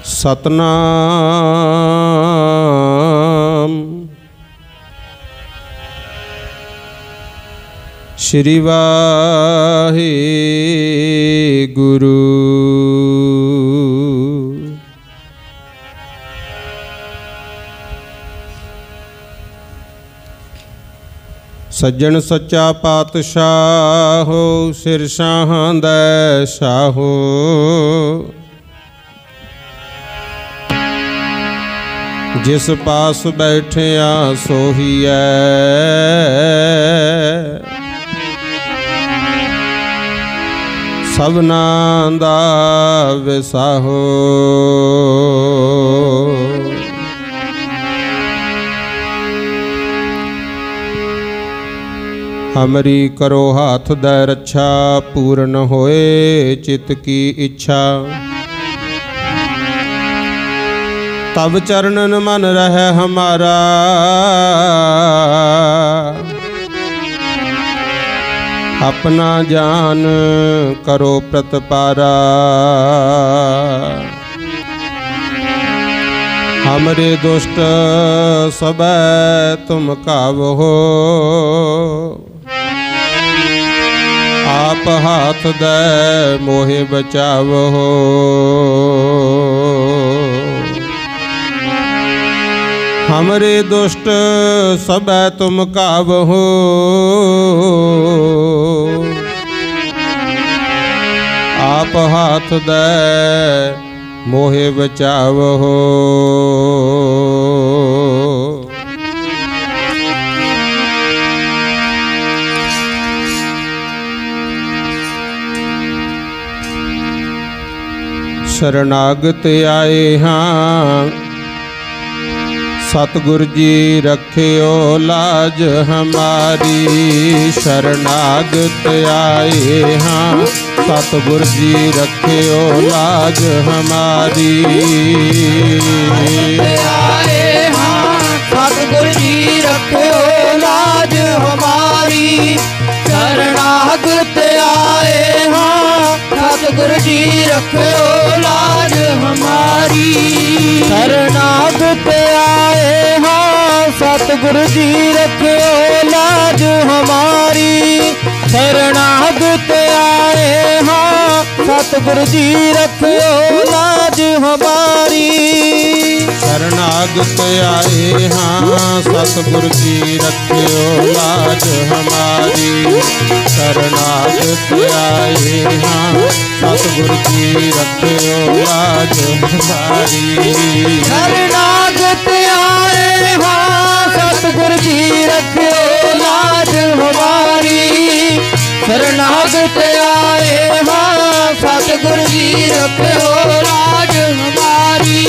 सतनाम श्री वाहिगुरु। सज्जन सच्चा पातशाहो सिर शाहां दै शाहो। जिस पास बैठिया सोहीऐ सबनां दा विसाहो। हमरी करो हाथ दै रक्षा पूर्ण होए चित की इच्छा। तब चरणन मन रहे हमारा अपना जान करो प्रतिपारा। हमरे दुष्ट सबै तुम कावहो आप हाथ दे मोहे बचावहो। हमरे दुष्ट सबै तुम कावहो आप हाथ दे मोहे बचावहो। शरणागत आए हाँ सतगुरु जी रखियो लाज हमारी। शरणागत आए हाँ सतगुरु जी रखियो लाज हमारी। आए हाँ सतगुरु जी रखियो लाज हमारी। शरणागत आए हाँ सतगुरु जी रखियो लाज हमारी। शरणागत आए हाँ सतगुरु जी रखियो लाज हमारी। शरणागत आए हाँ सतगुरु जी रखियो लाज हमारी। शरणागत आए हाँ सतगुरु जी रखियो लाज हमारी। शरणागत आए हाँ सतगुरु जी रखियो लाज हमारी। शरणागत आए हाँ सतगुरु जी रखियो लाज हमारी। शरणागत आए हाँ सतगुरु जी रखियो लाज हमारी।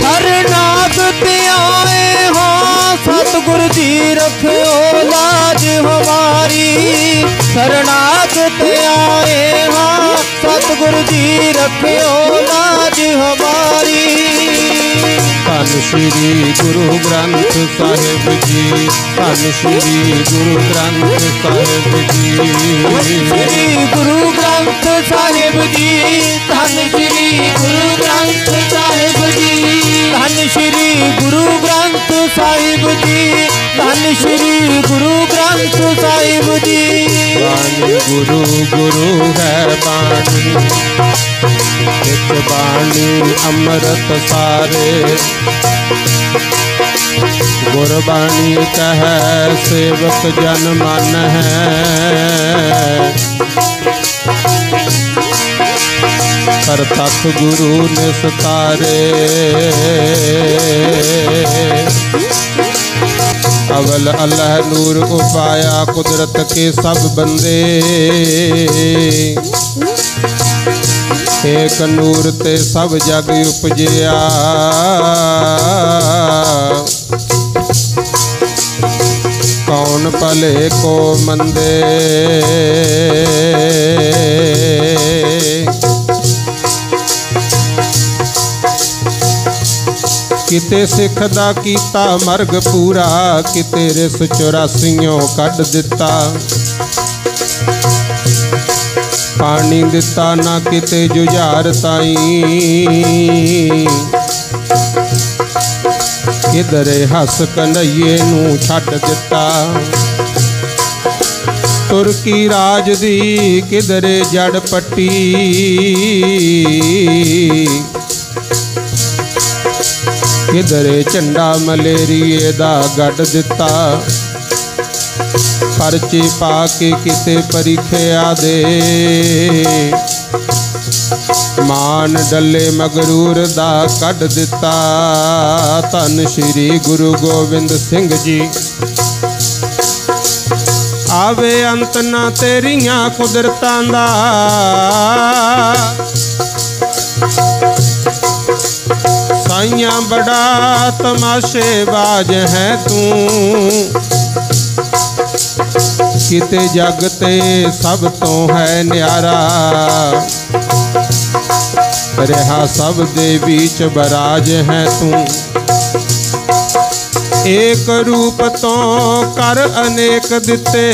शरणागत आए हाँ सतगुरु जी रखियो लाज हमारी। शरणागत आए हाँ सतगुरु जी रखियो लाज हमारी। धन श्री गुरु ग्रंथ साहिब जी धन श्री गुरु ग्रंथ साहिब जी। श्री गुरु ग्रंथ साहिब जी धन श्री गुरु ग्रंथ साहिब जी। धन श्री गुरु ग्रंथ साहिब जी धन श्री गुरु ग्रंथ साहिब जी। बाणी गुरु गुरु है बाणी नित बाणी अमृत सारे। गुरबाणी कह सेवक जन मन है कर तत् गुरु निस्तारे। अवल अल्लाह नूर उपाया कुदरत के सब बंदे। एक नूर ते सब जग उपजिया। कौन भले को मंदे। किते सिख दा कीता मर्ग पूरा किते रिस 84 कढ दिता। पानी दिता ना किते जुझार ताई, किधरे हस कन्हैये नूं छड्ड दिता। तुरकी राज दी किधरे जड़ पट्टी, किधरे झंडा मलेरिए दा गढ़ दिता। परचे पा के किते परीखिया दे, मान डले मगरूर दा कढ़ दिता। धन श्री गुरु गोबिंद सिंह जी, आवे अंत ना तेरियां कुदरतां दा। साइयां बड़ा तमाशेबाज है तू, किते जग ते सब तो है न्यारा। रहा सब दे बीच बराज है तू, एक रूप तो कर अनेक दिते।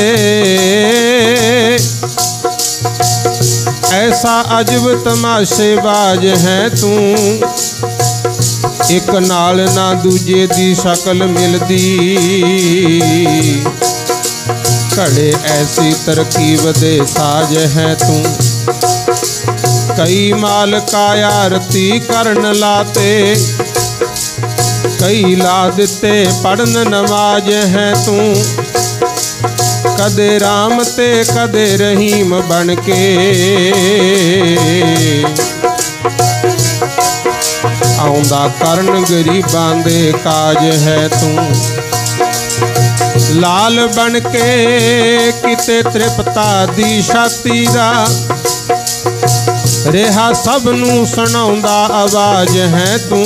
ऐसा अजब तमाशेबाज है तू, एक नाल ना दूजे दी शकल मिलदी। घड़े ऐसी तरकीब दे साज है तू, कई माल का आरती करन लाते। कई ला दिते पढ़न नमाज है तू, कदे राम ते कदे रहीम बन के। आउंदा करन गरीबां दे काज है तू, लाल बन के किते तृप्ता दी छाती दा। रेहा सब नूं सुनाउंदा आवाज है तू,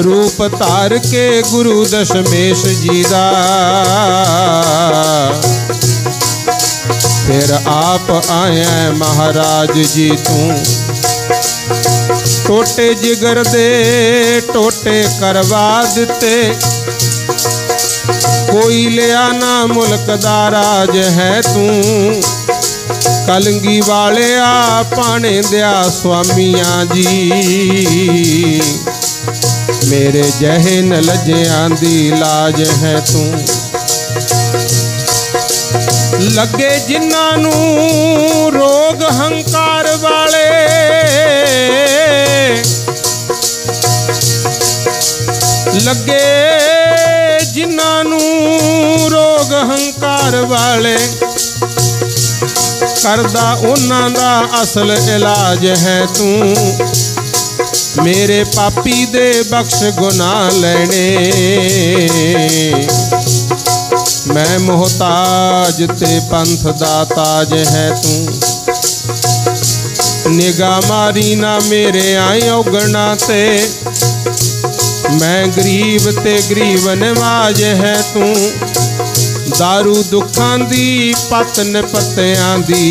रूप धार के गुरु दशमेश जी दा। फिर आप आया महाराज जी तू, टोटे जिगर दे टोटे करवा दिते। कोई लिया ना मुल्क दा राज है तू, कलंगी वाले आ पाने दिया स्वामिया जी। मेरे जहे न लज्जियां दी लाज है तू, लगे जिन्हां नूं रोग हंकार वाले। लगे जिन्हां नूं रोग हंकार वाले, करदा उन्हां दा असल इलाज है तू। मेरे पापी दे बख्श गुनाह लेने, मैं मोहताज ते पंथ दा ताज है तू। निगाह मारी ना मेरे आई औगना ते, मैं गरीब ते गरीब नवाज है तू। दारू दुखां दी पत नपत्तियां दी,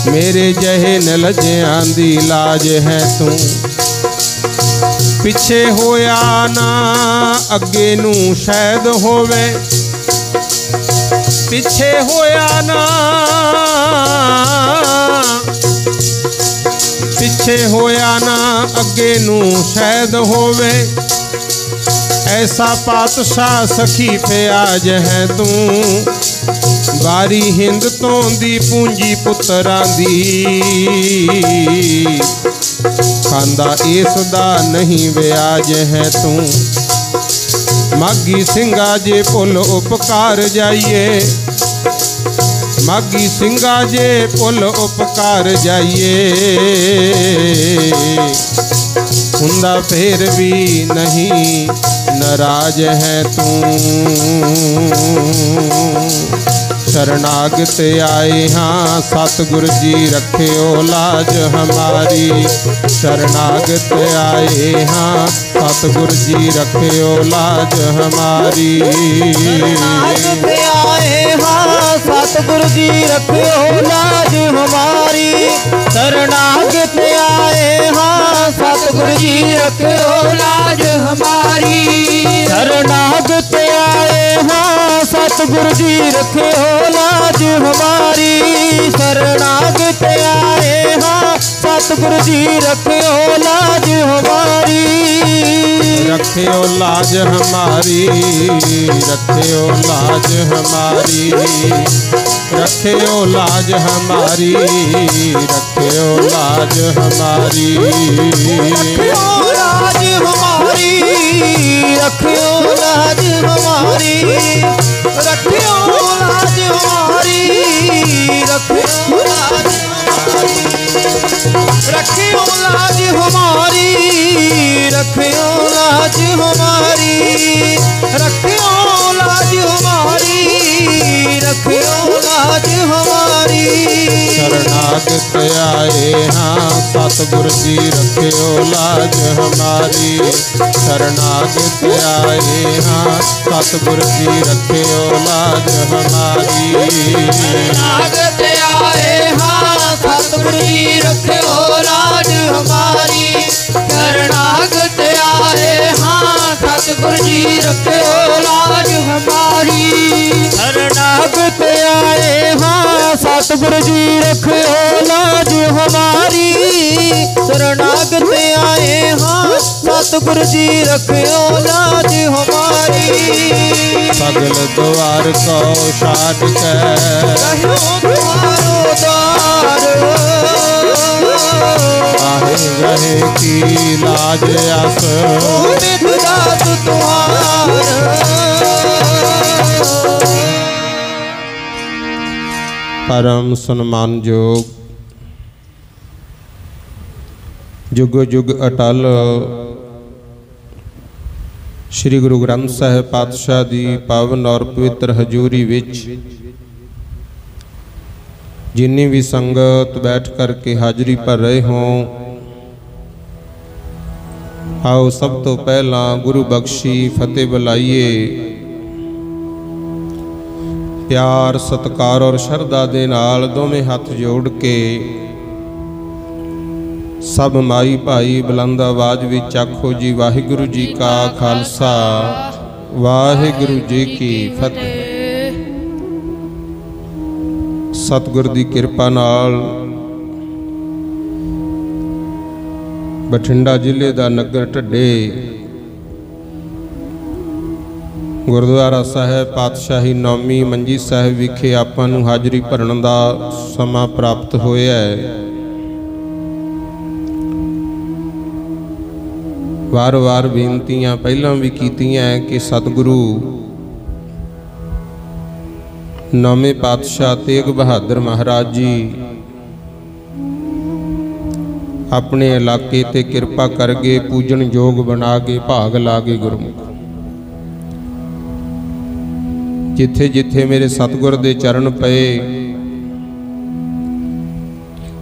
मेरे जहे न लज्जियां दी लाज है तू। पिछे होया ना अगे नू शायद होवे, पिछे होया ना पिछे होया ना अगे नू शायद होवे। ऐसा पातशाह सखी फयाज है तू, बारी हिंद तो दी पूंजी पुत्तरां दी। खांदा इस दा नहीं व्याज है तू, मागी सिंगा जे पुल उपकार जाइए। मागी सिंगा जे पुल उपकार जाइए, हुंदा फिर भी नहीं नाराज है तू। शरणागत आए हाँ सतगुर जी रखियो लाज हमारी। शरणागत आए हाँ सतगुर जी रखियो लाज हमारी। शरणागत आए हाँ सतगुर जी रखियो लाज हमारी। शरणागत आए हाँ सतगुर जी रखियो लाज हमारी। शरणागत आए हाँ सतगुर सतगुरु जी रखियो लाज हमारी। शरणागत आए हाँ सतगुरु जी रखियो लाज हमारी। रखियो लाज हमारी, रखियो लाज हमारी, रखियो लाज हमारी, रखियो लाज हमारी, रखियो लाज हमारी, रखियो लाज हमारी, रखियो लाज हमारी, रखियो लाज हमारी, रखियो लाज हमारी, रखियो लाज हमारी, रखियो लाज हमारी, रखियो लाज हमारी। शरणागत आए हाँ सतगुरु जी रखियो लाज हमारी। शरणागत आए हाँ सतगुरु जी रखियो लाज हमारी। शरणागत आए हाँ सतगुरु जी रखियो लाज हमारी। शरणागत आए हाँ सतगुरु जी रखियो लाज हमारी। शरणागत आए हाँ सतगुरु जी रखियो लाज हमारी। शरणागत आए हाँ सतगुरु जी रखियो लाज हमारी। सगल द्वार को छाट के रहियो तुम्हारो द्वार। आहे रहे की लाज आस दास तुम्हार। परम सन्मान योग जुग जुग अटल श्री गुरु ग्रंथ साहिब पातशाह दी पावन और पवित्र हजूरी विच जिन्नी भी संगत बैठ करके हाजरी पर रहे हों, आओ सब तो पहला गुरु बख्शी फतेह बुलाइए। प्यार सत्कार और शरधा दे नाल दोवें हाथ जोड़ के सब माई भाई बुलंद आवाज विच आखो जी वाहिगुरु जी का खालसा वाहिगुरु जी की फतेह। सतगुर दी किरपा नाल बठिंडा जिले दा नगर ढड्डे गुरुद्वारा साहिब पातशाही नौमी मंजी साहिब विखे आपां नूं हाजरी भरन दा समा प्राप्त होया है। वार वार बेनतियां पहलां भी कीतियां कि सतगुरु नौवें पातशाह तेग बहादुर महाराज जी अपने इलाके ते किरपा करके पूजन योग बना के भाग ला के गुरमुख जिथे जिथे मेरे सतगुर दे चरण पए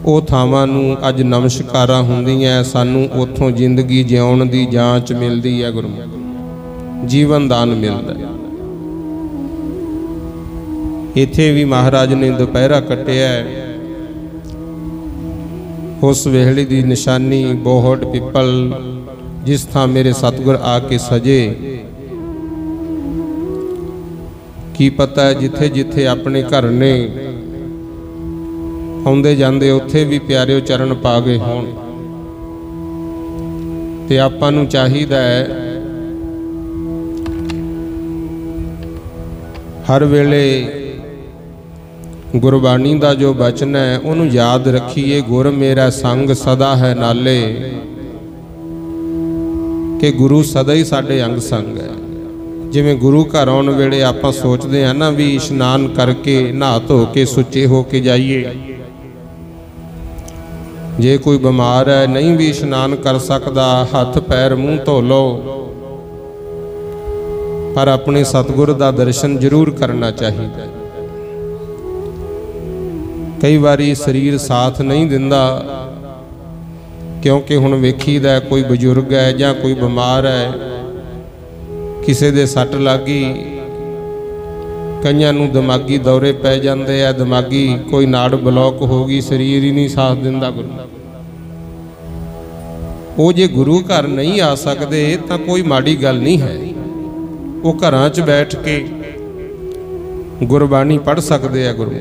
ਉਹ ਥਾਵਾਂ ਨੂੰ ਅੱਜ ਨਮਸਕਾਰਾਂ ਹੁੰਦੀਆਂ ਸਾਨੂੰ ਉੱਥੋਂ ਜ਼ਿੰਦਗੀ ਜਿਉਣ ਦੀ ਜਾਂਚ ਮਿਲਦੀ ਹੈ ਗੁਰਮੁਖ ਜੀਵਨ ਦਾਨ ਮਿਲਦਾ। ਇੱਥੇ ਵੀ ਮਹਾਰਾਜ ਨੇ ਦੁਪਹਿਰਾ ਕੱਟਿਆ ਉਸ ਵੇਲੇ ਦੀ ਨਿਸ਼ਾਨੀ ਬੋਹੜ ਪਿੱਪਲ ਜਿਸ ਥਾਂ ਮੇਰੇ ਸਤਿਗੁਰ ਆ ਕੇ ਸਜੇ। ਕੀ ਪਤਾ ਜਿੱਥੇ ਜਿੱਥੇ ਆਪਣੇ ਘਰ ਨੇ आउंदे जांदे उत्थे भी प्यारे चरण पा गए होण ते आपां नूं चाहीदा है हर वेले गुरबाणी दा जो बचन है उहनूं याद रखीए। गुर मेरा संग सदा है नाले कि गुरु सदा ही साडे अंग संग है। जिवें गुरु घर आउण वेले आपां सोचदे हां ना भी इशनान करके नहा धो के सुचे हो के जाइए। जे कोई बीमार है नहीं भी इशनान कर सकता हथ पैर मूँह धो लो पर अपने सतगुर दा दर्शन जरूर करना चाहिए। कई बारी शरीर साथ नहीं दिंदा क्योंकि हुण वेखीदा कोई बजुर्ग है जां कोई बीमार है किसी दे सट लगी कईयां नूं दिमागी दौरे पै जांदे आ दिमागी कोई नाड़ ब्लॉक हो गई शरीर ही नहीं साथ दिंदा। वो जे गुरु घर नहीं आ सकते तो कोई माड़ी गल नहीं है। वो घरां च बैठ के गुरबाणी पढ़ सकते हैं। गुरु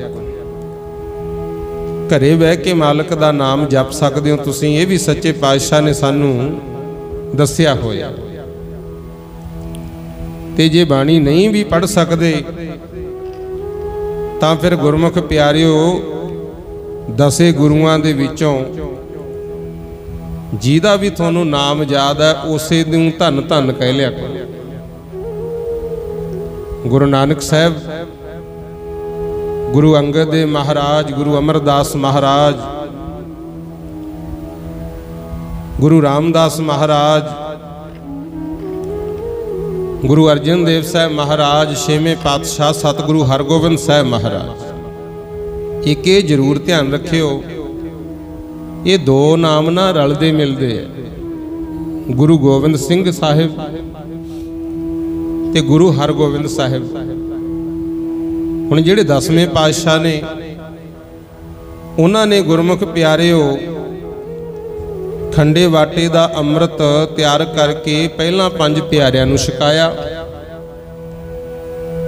घरे बह के मालक का नाम जप सकते हो तुसीं, ये भी सच्चे पातशाह ने सानू दस्या होया। ते जे बाणी नहीं भी पढ़ सकते तां फिर गुरमुख प्यारिओ दसे गुरुआं दे विचों जिहदा भी तुहानू नाम याद है उसे नूं धन धन कह लिया करो। गुरु नानक साहब, गुरु अंगद देव महाराज, गुरु अमरदास महाराज, गुरु रामदास महाराज, गुरु अर्जन देव साहब महाराज, छेवें पातशाह सतगुरु हरगोबिंद साहब महाराज, एक ये जरूर ध्यान रखियो, ये दो नाम ना रलदे मिलदे है। गुरु गोबिंद सिंह साहिब ते गुरु हरगोबिंद साहिब। हुण जिहड़े 10वें पातशाह ने उन्हां ने गुरमुख प्यारिओ खंडे वाटे दा अमृत तैयार करके पहला 5 प्यारिਆਂ ਨੂੰ छकाया,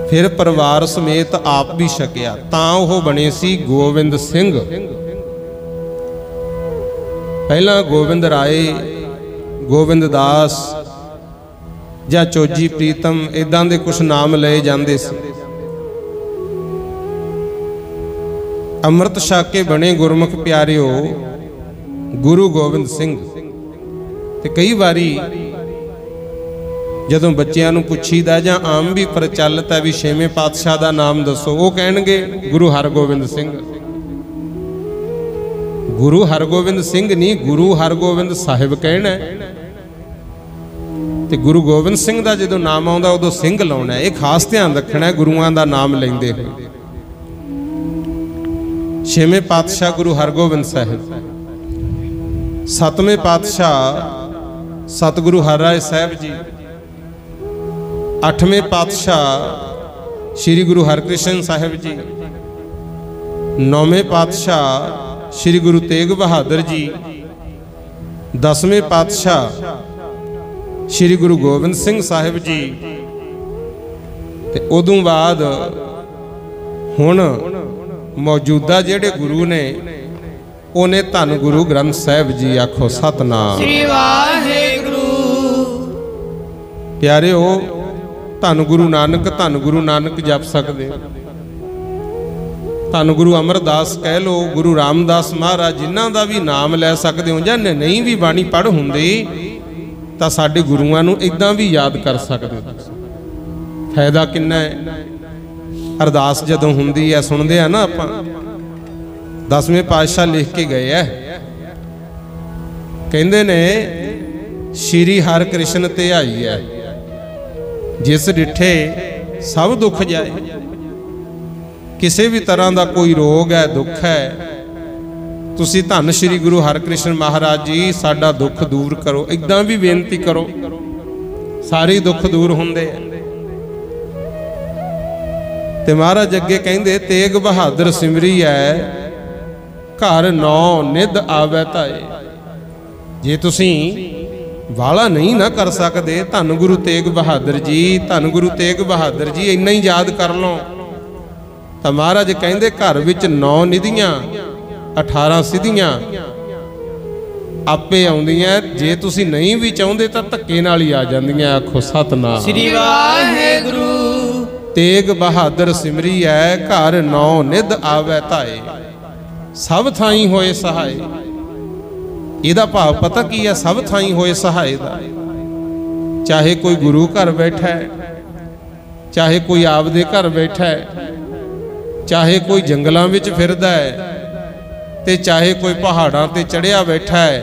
फिर परिवार समेत आप भी छकिया, तां ओह बने सी गोविंद सिंह। पहला गोविंद राय, गोविंद दास ਜਾਂ चोजी प्रीतम इदां दे कुछ नाम लए जांदे सी। अमृत छक के बने गुरमुख प्यारिओ गुरु गोबिंद सिंह। ते कई बारी जदों बच्चियां नूं पुछीदा जां आम भी प्रचलित है भी छेवें पातशाह दा नाम दसो, वो कहणगे गुरु हरगोबिंद सिंह। गुरु हरगोबिंद सिंह नहीं, गुरु हरगोबिंद साहिब कहना है। ते गुरु गोबिंद सिंह दा जदों नाम आउंदा उदों सिंह लाउणा है। ये खास ध्यान रखना है गुरुआं दा नाम लैंदे होए। छेवें पातशाह गुरु हरगोबिंद साहिब, 7वें पातशाह सतगुरु हरराय साहिब जी, 8वें पातशाह श्री गुरु हरकृष्ण साहिब जी, 9वें पातशाह श्री गुरु तेग बहादुर जी, 10वें पातशाह श्री गुरु गोबिंद सिंह साहिब जी। ते उदों बाद हुण मौजूदा जिहड़े गुरु ने उन्हें धन गुरु ग्रंथ साहिब जी। आखो सतनाम श्री वाहिगुरू। प्यारे हो धन गुरु नानक जप सकते, धन गुरु अमरदास कह लो, गुरु रामदास महाराज, जिन्हां दा भी नाम लै सकते हो। जां नहीं भी बाणी पढ़ हुंदी तां साडे गुरुआं नूं इदां भी याद कर सकते हो। फायदा किन्ना है, अरदास जदों हुंदी है सुनते हैं ना आपां, 10वें पातशाह लिख के गए है, कहंदे ने श्री हर कृष्ण धियाई है, जिस डिठे सब दुख जाए। किसी भी तरह का कोई रोग है, दुख है, तुसी धन श्री गुरु हरकृष्ण महाराज जी साडा दुख दूर करो, इदां भी बेनती करो, सारे दुख दूर हुंदे। ते महाराज अगे कहंदे तेग बहादुर सिमरी है, घर 9 निध आवे ताए। जे तुसी वाला नहीं ना कर सकते, धन गुरु तेग बहादुर जी, धन गुरु तेग बहादुर जी इन्ना ही याद कर लो। तो महाराज कहंदे घर विच 9 निधियां 18 सिद्धियां आपे आउंदियां, जे तुसी नहीं भी चाहुंदे तां धक्के नाल ही आ जांदियां। आखो सतनाम श्री वाहिगुरू। तेग बहादुर सिमरी है, घर 9 निध आवे ताए, सब थाई होए सहाय। इहदा भाव पता की है, सब थाई होए सहाय दा। चाहे कोई गुरु घर बैठा है, चाहे कोई आपदे घर बैठा है, चाहे कोई जंगलों विच फिरदा है, ते चाहे कोई पहाड़ां ते चढ़िया बैठा है,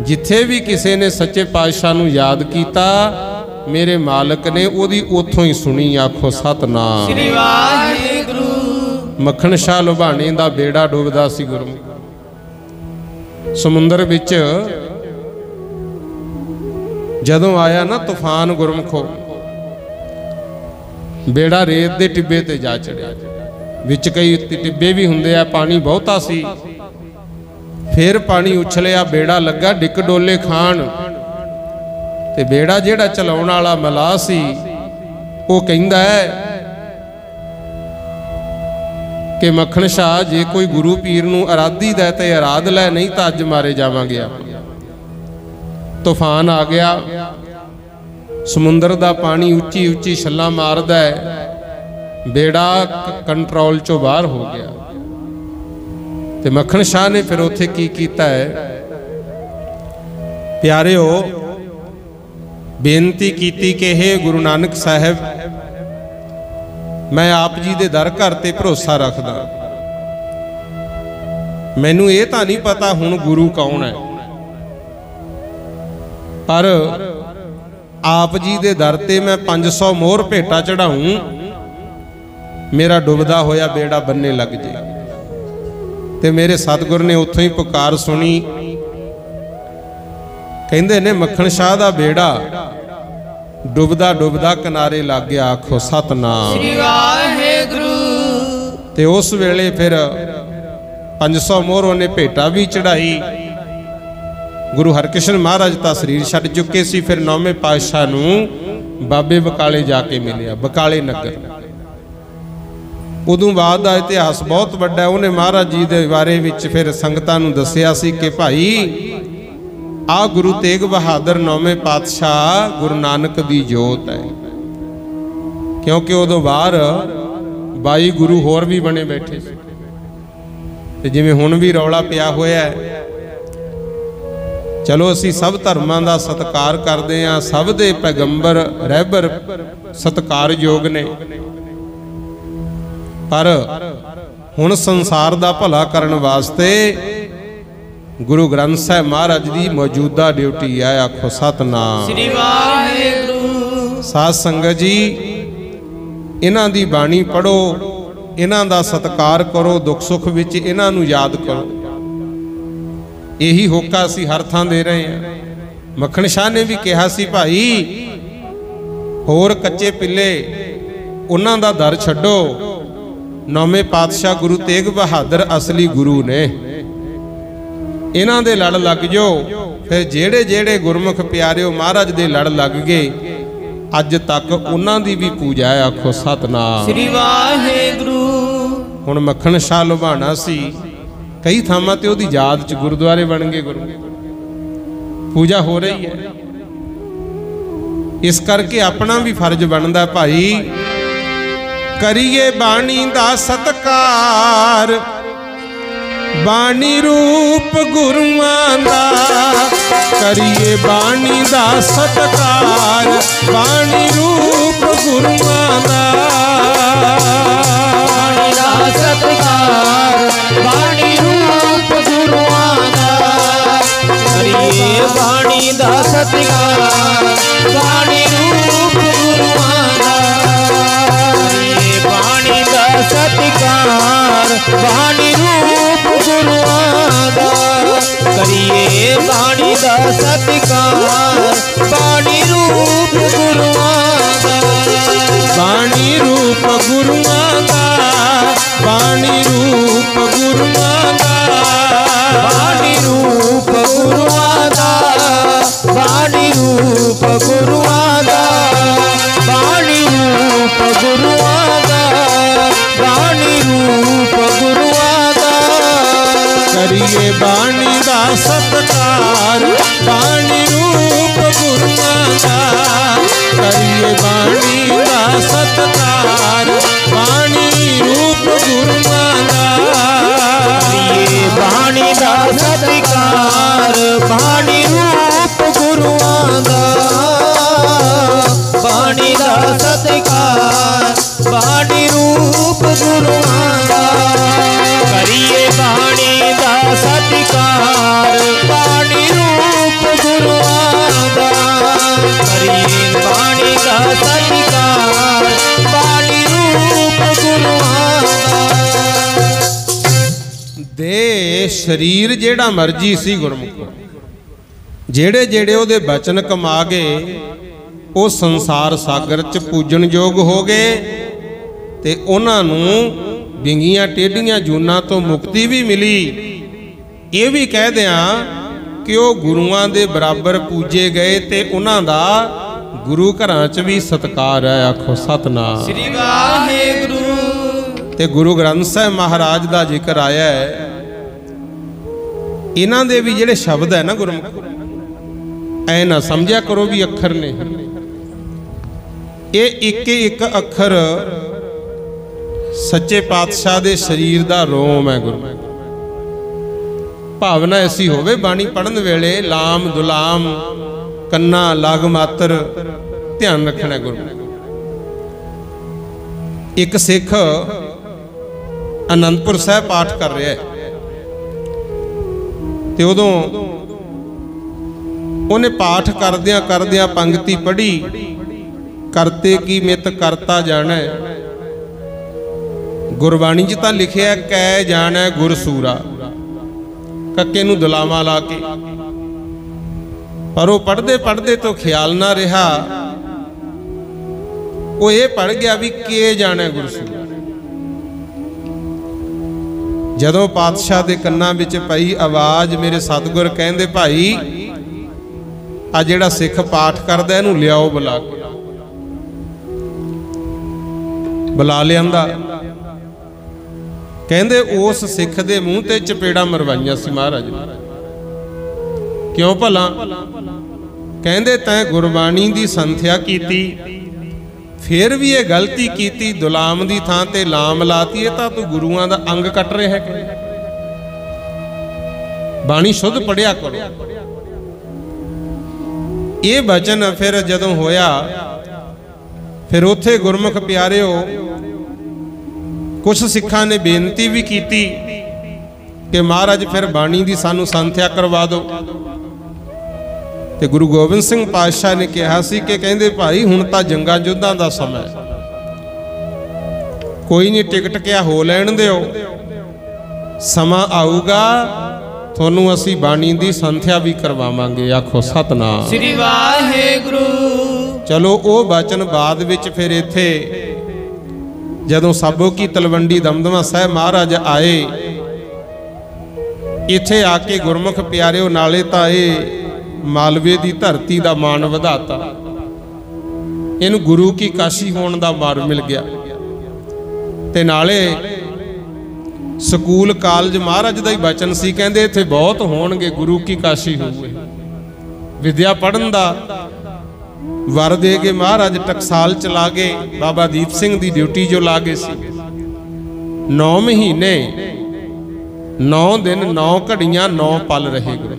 जिथे भी किसी ने सच्चे पातशाह नूं याद कीता, मेरे मालक ने ओदी उथों ही सुनी। आखो सतनाम श्री वाहिगुरू। मक्खण शाह लुभाणे दा बेड़ा डुबदा सी गुरमुख समुंदर विच, जदों आया ना तूफान गुरमुखो, बेड़ा रेत दे टिब्बे ते जा चढ़िया। विच कई टिब्बे भी हुंदे आ, पानी बहुता सी। फिर पानी उछलिया, बेड़ा लगा डिक डोले खान। ते बेड़ा जिहड़ा चलाउण वाला मलाह सी, वो कहंदा है कि मक्खन शाह जे कोई गुरु पीर नूं आराधी दा ते आराध लै, नहीं तो अज मारे जावांगे आप। तूफान आ गया, समुंदर दा पानी उच्ची उच्ची छल्लां मारदा है, बेड़ा कंट्रोल चों बाहर हो गया। ते मक्खन शाह ने फिर उत्थे की कीता है, प्यारिओ बेनती कीती कि हे गुरु नानक साहब, मैं आप जी दे दर घर ते भरोसा रखदा, मैनू ये तां नहीं पता हुण गुरु कौन है, पर आप जी दे दर ते मैं 500 मोहर भेटा चढ़ाऊं, मेरा डुबदा होया बेड़ा बन्ने लग जे। ते मेरे सतगुर ने उत्थों ही पुकार सुनी, कहंदे ने मक्खन शाह दा बेड़ा डुबदा डुबदा किनारे लग गया, आखो सतनाम श्री वाहेगुरु। ते उस वेले फिर 500 मोहर उन्हें भेटा भी चढ़ाई। गुरु हरकृष्ण महाराज ता शरीर छड्ड चुके सी। फिर 9वें पातशाह नूं बाबे बकाले जाके मिलिया, बकाले नगर। उदों बाद दा इतिहास बहुत वड्डा है। उन्हें महाराज जी दे बारे विच फिर संगतां नूं दस्सिया सी कि भाई आ गुरु तेग बहादुर 9वें पातशाह गुरु नानक दी जोत है, क्योंकि उदों बाहर 22 गुरु होर भी बने बैठे सी। ते जिवें हुण भी रौला पिया होया है, चलो असी सब धर्मां दा सत्कार करदे हां, सब दे पैगंबर रहबर सत्कारयोग ने, पर हुण संसार दा भला करन वास्ते गुरु ग्रंथ साहिब महाराज दी मौजूदा ड्यूटी है, आखो सतनाम श्री वाहेगुरु। साध संगत जी, इन्हां दी बाणी पढ़ो, इन्हां दा सत्कार करो, दुख सुख विच इन्हां नूं याद करो। यही होका असी हर थां दे रहे हैं। मक्खन शाह ने भी कहा सी, भाई होर कच्चे पिल्ले उन्हां दा दर छड्डो, 9वें पातशाह गुरु तेग बहादुर असली गुरु ने, इन्हां दे लड़ लग जाओ। फिर जेड़े जेड़े गुरमुख प्यारिओ महाराज दे लड़ लग गए, अज तक उन्हां दी भी पूजा है, आखो सतनाम श्री वाहेगुरु। हुण मक्खन शाह लुभाणा सी, कई थावां ते ओदी याद च गुरुद्वारे बन गए, गुरु पूजा हो रही है। इस करके अपना भी फर्ज बनदा भाई, करिए बाणी दा सत्कार, बाणी रूप गुरुआं दा, करिए बाणी दा सत्कार, बाणी रूप गुरुआं दा, बाणी दा सत्कार, बाणी रूप गुरुआं दा, करिए बाणी दा सत्कार, बाणी रूप गुरुआं दा, करिए बाणी दा सत्कार, बाणी रूप गुरुआं दा, करिए बाणी दा सत्कार, बाणी रूप गुरुआं दा, बाणी रूप गुरुआं दा, बाणी रूप गुरुआं दा, बाणी रूप गुरुआं दा, बाणी रूप गुरुआं दा, बाणी रूप गुरुआं दा, बाणी रूप गुरुआं दा, करिए बाणी दा सत्कार, बाणी रूप गुरुआं दा, करिए बाणी दा सत्कार, बाणी रूप गुरुआं दा, करिए बाणी दा सत्कार, बाणी रूप गुरुआं दा, बाणी दा सत्कार, बाणी रूप गुरुआं दा, करिए बाणी दा सत्कार, बाणी रूप गुरुआं दा, करिए बाणी दा सत्कार, बाणी रूप गुरुआं दा। दे शरीर जेड़ा मर्जी सी गुरमुख, जेड़े जेड़े ओदे बचन कमा गए, वो संसार सागर च पूजन योग हो गए, ते उन्हां नूं विंगियां टेढ़ियां जूनां तो मुक्ति भी मिली। ये भी कह दियां कि वो गुरुआं दे बराबर पूजे गए, ते उन्हां दा गुरु घरां च भी सत्कार है, आखो सतनाम श्री वाहेगुरु। ते गुरु ग्रंथ साहिब महाराज का जिक्र आया है। इन्हां दे भी जिहड़े शब्द है ना गुरमुख, ऐ ना समझिया करो भी अखर ने, ये एक एक अखर सच्चे पातशाह दे शरीर दा रोम है। गुरु भावना ऐसी होवे बाणी पढ़न वेले लाम दुलाम कन्ना लाग मात्र ध्यान रखना। गुरु एक सिख आनंदपुर साहिब पाठ कर रहा है ते उदों उन्हें पाठ करदियां करदियां पंक्ति पढ़ी, करते की मित करता जाना है। गुरबाणी च तां लिखिया कै जाना है गुरसूरा, कक्के नूं दुलावा ला के, पर वो पढ़ते पढ़ते तो ख्याल ना रहा, वो ये पढ़ गया भी के जाना है गुरसूरा। जदों पातशाह दे कन्नां विच पई आवाज, मेरे सतगुर कहंदे भाई आ जिहड़ा सिख पाठ करदा इहनूं लियाओ बुला के। बुला लियांदा, कहंदे उस सिख दे मूँह ते चपेड़ा मरवाइयां सी महाराज। क्यों भला? कहंदे तैं गुरबाणी दी संथ्या कीती, फिर भी ये गलती की, दुलाम दी थां ते लाम लाती है, तां तू गुरुआं दा अंग कट रहा है। बाणी शुद्ध पढ़िया करो। ये बचन फिर जदों होया, फिर उथे गुरमुख प्यारिओ कुछ सिखां ने बेनती भी की कि महाराज फिर बाणी दी सानू संथ्या करवा दो। ते गुरु गोबिंद सिंह पातशाह ने कहा सी कि कहंदे भाई हुण तां जंगां युद्धां दा समय, कोई नहीं टिकट क्या हो लैण दिओ, समा आऊगा तुहानूं असीं बाणी दी संथ्या भी करवावांगे। आखो सतनाम श्री वाहिगुरू। चलो वो वचन बाद विच फिर इत्थे जदों साबो की तलवंडी दमदमा साहिब महाराज आए, इत्थे आके गुरमुख प्यारिओ नाले तां इह मालवे की धरती का मान वधाता, इनू गुरु की काशी होने का मार मिल गया। ते नाले स्कूल कॉलेज महाराज का ही बचन सी, कहंदे इत्थे बहुत होणगे गुरु की काशी होवे। विद्या पढ़न का वर दे के महाराज टकसाल चला गए, बाबा दीप सिंह की ड्यूटी जो ला गए सी। 9 महीने 9 दिन 9 घड़ियां 9 पल रहे गुरु।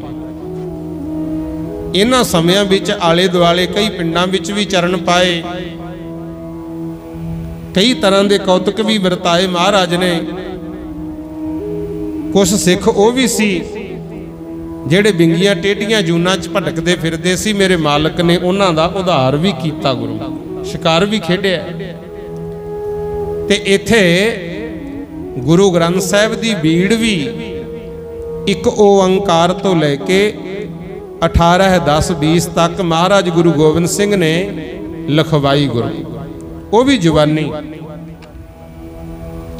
इन्हां समयां विच आले दुआले कई पिंडां विच भी चरण पाए, कई तरह के कौतुक भी वरताए महाराज ने। कुछ सिख वो भी सी जेड़े बिंगियां टेढ़ियां जूनां च भटकदे फिरदे सी, मेरे मालक ने उन्हां दा उधार भी कीता। गुरु शिकार भी खेडिया। ते इत्थे गुरु ग्रंथ साहिब दी बीड़ भी एक ओंकार तो लैके 18-10-20 तक महाराज गुरु गोबिंद सिंह ने लिखवाई। गुरु वो भी जुबानी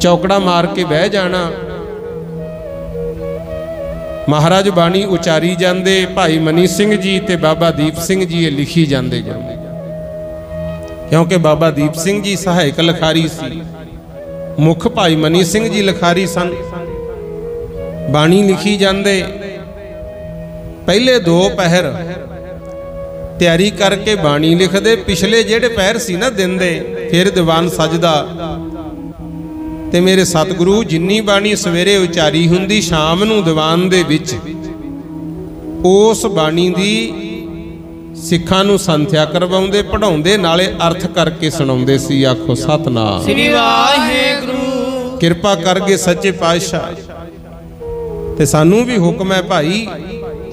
चौकड़ा मार के बह जाना, महाराज बाणी उचारी जाते, भाई मनी सिंह जी ते बाबा दीप सिंह जी ये लिखी जाते जाते, क्योंकि बाबा दीप सिंह जी सहायक लिखारी सी, मुख भाई मनी सिंह जी लिखारी सन। बाणी लिखी जाते, पहले 2 पहर तैयारी करके बाणी लिखते, पिछले जेड़े पहर सी ना दिन दे फिर दीवान सजदा। ते मेरे सतगुरु जिन्नी बाणी सवेरे उचारी हुंदी, शाम नूं दीवान दे विच उस बाणी दी सिखां नूं संथ्या करवाउंदे, पढ़ाउंदे, नाले अर्थ करके सुणाउंदे सी। आखो सतनाम श्री वाहिगुरू। किरपा करके सच्चे पातशाह ते सानू भी हुक्म है भाई,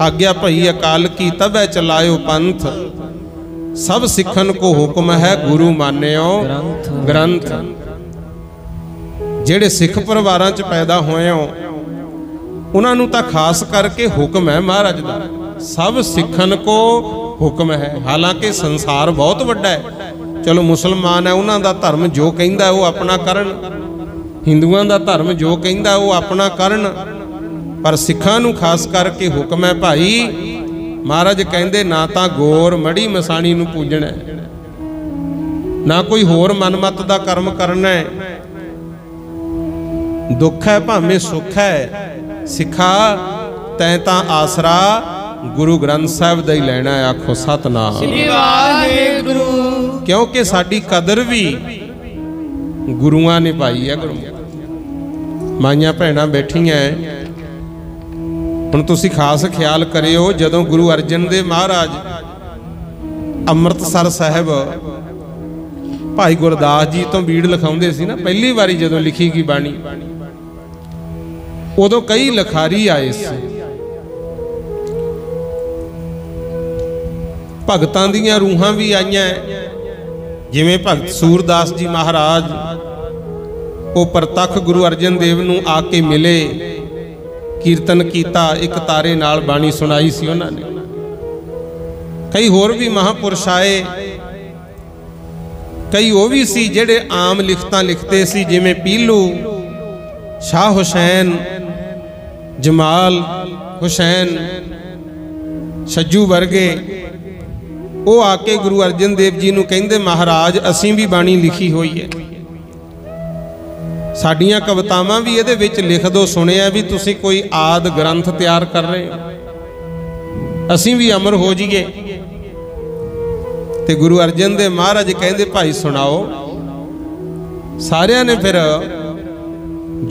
आज्ञा भई अकाल की तबै चलायो पंथ, सब सिखन को हुक्म है गुरु मान्यो ग्रंथ। जेड़े सिख परिवारां च पैदा होए हो उन्होंने तो खास करके हुक्म है महाराज दा, सब सिखन को हुक्म है। हालांकि संसार बहुत वड्डा है, चलो मुसलमान है उन्हों का धर्म जो कहता वो अपना करन, हिंदुओं का धर्म जो कहता वो अपना करन, पर सिखां नूं खास करके हुक्म है भाई। महाराज कहंदे ना तो गोर मड़ी मसाणी नूं पूजना है, ना कोई होर मनमत का कर्म करना है, दुख है भावें सुख है, सिखा तैं तां आसरा गुरु ग्रंथ साहिब दा ही लैना है। आखो सतनाम श्री वाहिगुरु। क्योंकि साडी कदर भी गुरुआं ने पाई है। गुरु माइयां भैणां बैठियां हुण तुसीं खास ख्याल करियो, जदों गुरु अर्जन देव महाराज अमृतसर साहिब भाई गुरदास जी तो बीड़ लिखाउंदे सी ना, पहली बारी जदों लिखी गई बाणी, उदों कई लिखारी आए सी, भगतां दीयां रूहां भी आईयां, जिवें भगत सूरदास जी महाराज वो प्रतख गुरु अर्जन देव नूं आके मिले, कीर्तन कीता, एक तारे नाल बाणी सुनाई सी उन्हां ने। कई होर भी महापुरुष आए, कई वो भी सी जिहड़े आम लिखतां लिखते सी, जिवें पीलू, शाह हुसैन, जमाल हुसैन, सज्जू वर्गे, वो आके गुरु अर्जन देव जी नूं कहिंदे महाराज असीं भी बाणी लिखी हुई है, साडियां कवितावां भी इहदे विच लिख दो, सुनिया भी तुसीं कोई आद ग्रंथ तैयार कर रहे हो, असीं भी अमर हो जाइए। ते गुरु अर्जन देव महाराज कहिंदे भाई सुनाओ। सारियां ने फिर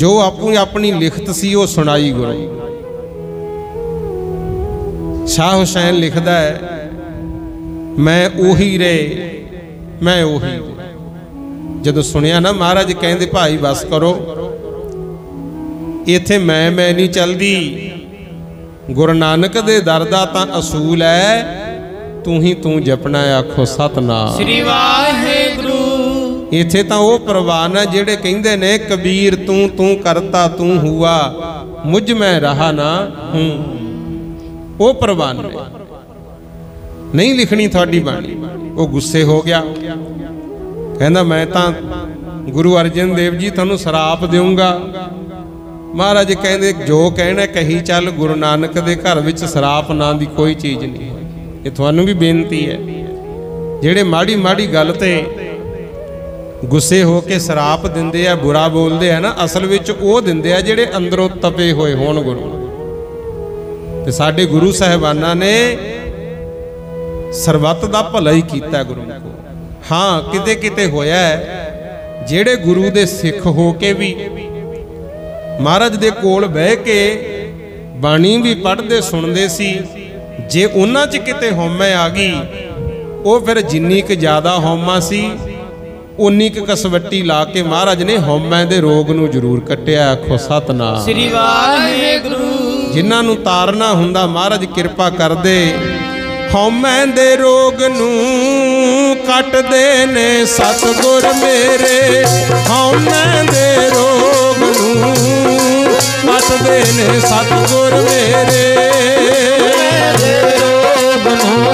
जो अपनी अपनी लिखत सी वो सुनाई। गुरु शाह हुसैन लिखदा है, मैं ओही रे मैं ओही। जदों सुनिया ना महाराज कहते भाई बस करो, इत्थे मैं नहीं चलदी, गुरु नानक दे दर दा तां असूल है, तू ही तू जपना है। आखो सतनाम श्री वाहिगुरु। इत्थे तां वो प्रवान है जिहड़े कहिंदे ने कबीर तू तू करता तू हुआ, मुझ मैं रहा ना हूं। वो प्रवान ने नहीं लिखनी थोड़ी बाणी। वो गुस्से हो गया, कहना मैं तां गुरु अर्जन देव जी तुहानूं सराप देऊंगा। महाराज कहंदे जो कहना कही चल, गुरु नानक दे घर विच सराप नां दी कोई चीज़ नहीं। ये तुहानूं भी बेनती है, जिहड़े माड़ी माड़ी गल ते गुस्से हो के सराप दिंदे आ, बुरा बोलदे आ ना, असल विच वो दिंदे आ जिहड़े अंदरों तपे होए होण गुरु। ते साडे गुरु साहिबाना ने सरबत दा भला ही कीता गुरु को। हाँ किते किते होया है जेड़े गुरु दे सिख हो के भी महाराज दे कोल बह के बाणी भी पढ़ते सुनते सी, जे उन्हां च किते हौमा आ गई, वो फिर जिन्नी क ज़्यादा हौमा सी उन्नी क कसवट्टी ला के महाराज ने हौमे दे रोग नूं जरूर कट्टिया। आखो सतनाम श्री वाहिगुरु। जिन्हां नूं तारना हुंदा महाराज किरपा कर दे, हौमे दे रोग नूं कटदे ने सतगुर मेरे, हौमे दे रोग नूं कटदे ने सतगुर मेरे, रोग नूं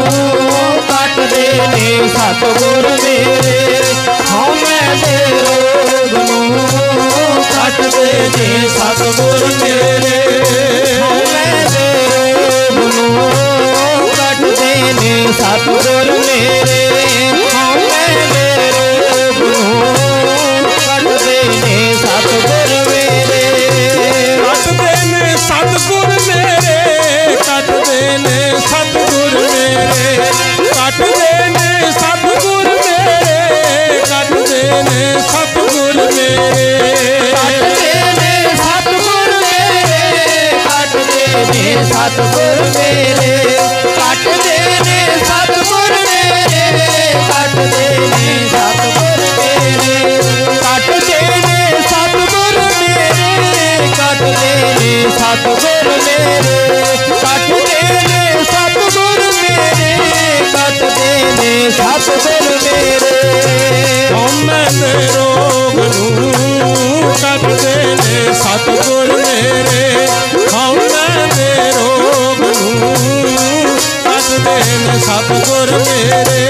कटदे ने सतगुर मेरे, हौमे दे रोग नूं कटदे ने सतगुर मेरे, हौमे दे रोग नूं कटदे ने सतगुर मेरे, हौमे दे रोग नूं कटदे ने सतगुर मेरे, कटदे ने सतगुर मेरे, कटदे ने सतगुर मेरे, कटदे ने सतगुर मेरे, कटदे ने सतगुर मेरे, कटदे ने सतगुर मेरे, कटदे ने सतगुर मेरे, कटदे ने सतगुर मेरे, कटदे ने सतगुर मेरे, कटदे ने सतगुर मेरे, कटदे ने सतगुर मेरे, कटदे ने सतगुर मेरे, कटदे ने सतगुर मेरे, हौमे दे रोग नूं कटदे ने सतगुर मेरे, हौमे दे रोग नूं कटदे ने सतगुर मेरे,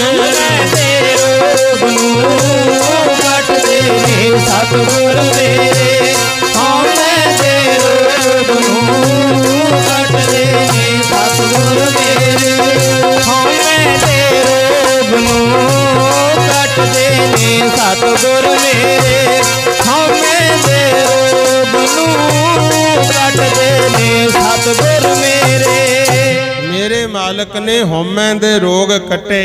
हौमे दे रोग नूं कटदे ने सतगुर मेरे, हौमे दे रोग नूं कटदे ने सतगुर मेरे, हौमे दे रोग नूं कटदे ने सतगुर मेरे, हौमे दे मालिक ने हौमै दे रोग कट्टे।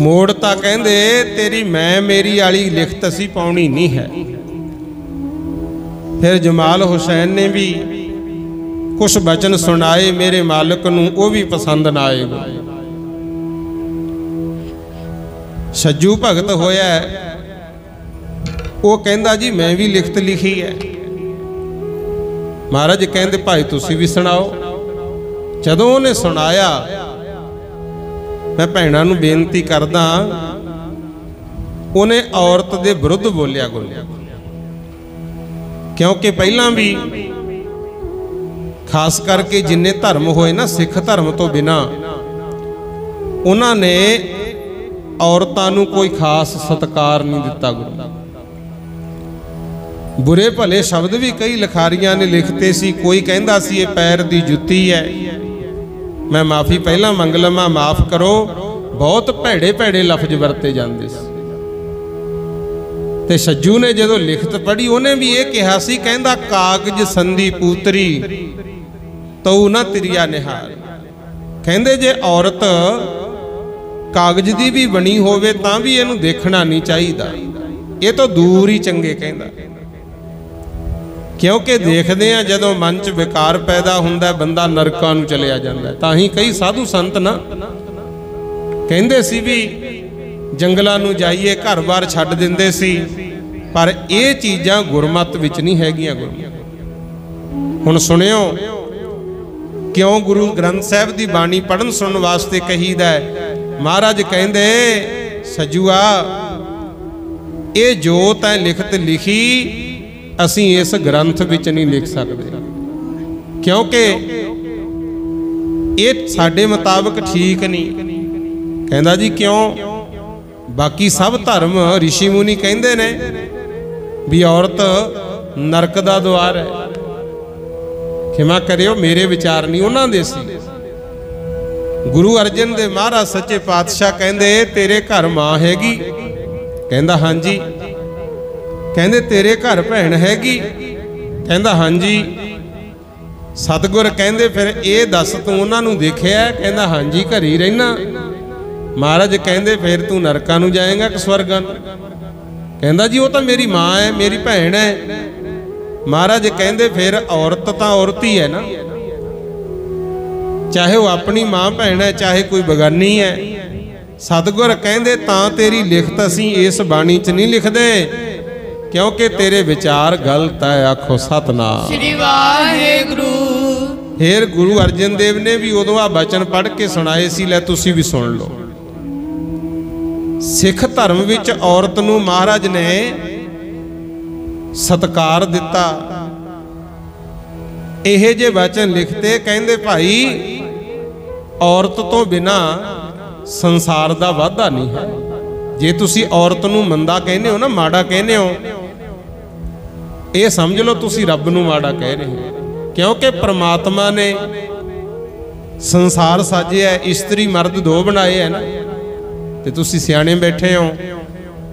मोड़ तां कहंदे तेरी मैं मेरी वाली लिखत असीं पाउणी नहीं है। फिर जमाल हुसैन ने भी कुछ बचन सुनाए मेरे मालिक नूं, वो भी पसंद ना आए। सज्जू भगत होया, वो कहंदा जी मैं भी लिखत लिखी है। महाराज कहंदे भाई तुसीं भी सुणाओ। जदों उन्हें सुनाया, मैं भैणां नूं बेनती करदा, उन्हें औरत दे विरुद्ध बोलिया गुरु, क्योंकि पहला भी खास करके जिन्ने धर्म होए ना सिख धर्म तो बिना, उन्होंने औरतां नूं कोई खास सत्कार नहीं दिता। गुरु बुरे भले शब्द भी कई लिखारियां ने लिखते सी। कोई कहंदा सी ये पैर दी जुत्ती है, मैं माफ़ी पहला मंग लवां, माफ़ करो। बहुत भैड़े भैड़े लफ्ज वरते जाते सी। ते सज्जू ने जदों लिखत पढ़ी, उन्हें भी ये कहा सी, कहंदा कागज संधि पूतरी तू ना तिरिया निहार। कहंदे जे औरत कागज दी भी बनी होवे तां भी इहनूं देखना नहीं चाहिदा, ये तो दूर ही चंगे। कहंदा क्योंकि देखदे आ जदों मन च विकार पैदा हुंदा, बंदा नरकां नूं चलिया जांदा। तां ही कई साधु संत ना कहंदे सी भी जंगलां नूं जाइए, घर बार छड्ड दिंदे सी, पर ये चीज़ां गुरमत विच नहीं हैगियां। हुण सुनियो क्यों गुरु ग्रंथ साहिब दी बाणी पढ़न सुनन वास्ते कहीदा है। महाराज कहंदे सज्जूआ, ये जो तैं लिखत लिखी असीं इस ग्रंथ विच नहीं लिख सकदे, क्योंकि ये साडे मुताबिक ठीक नहीं। कहंदा जी क्यों? बाकी सब धर्म ऋषि मुनि कहंदे ने भी औरत नरक दा द्वार है। खिमा करियो मेरे विचार नहीं उन्हां दे सी। गुरु अर्जन दे महाराज सच्चे पातशाह कहंदे तेरे घर मां हैगी? कहंदा हां जी। कहंदे तेरे घर भैन हैगी? कहंदा हां जी। सतगुर कहंदे फिर ये दस तू उन्हां नूं देखिया? कहंदा हां जी घर ही रहना। महाराज कहंदे फिर तू नरकां नूं जाएगा कि स्वर्गां नूं? कहंदा जी वो तो मेरी मां है, मेरी भैन है। महाराज कहंदे फिर औरत तां औरत ही है ना, चाहे वो अपनी मां भैन है चाहे कोई बगानी है। सतगुर कहंदे तां तेरी लिखत असीं इस बाणी च नहीं लिखदे, क्योंकि तेरे विचार गलत है। आखो सतनाम श्री वाहिगुरू। फिर गुरु अर्जन देव ने भी उदों आ बचन पढ़ के सुनाए सी, लै तुसीं भी सुन लो। सिख धर्म विच औरत नूं महाराज ने सत्कार दिता। इहे जे वचन लिखते, कहंदे भाई औरत तो बिना संसार दा वाधा नहीं है। जे तुसी औरत नूं मंदा कहने हो ना, माड़ा कहने हो, ये समझ लो तुसी रब नूं माड़ा कह रहे हो। क्योंकि परमात्मा ने संसार साजिया है, इस्त्री मर्द दो बनाए है ना, ते तुसी सियाणे बैठे हो।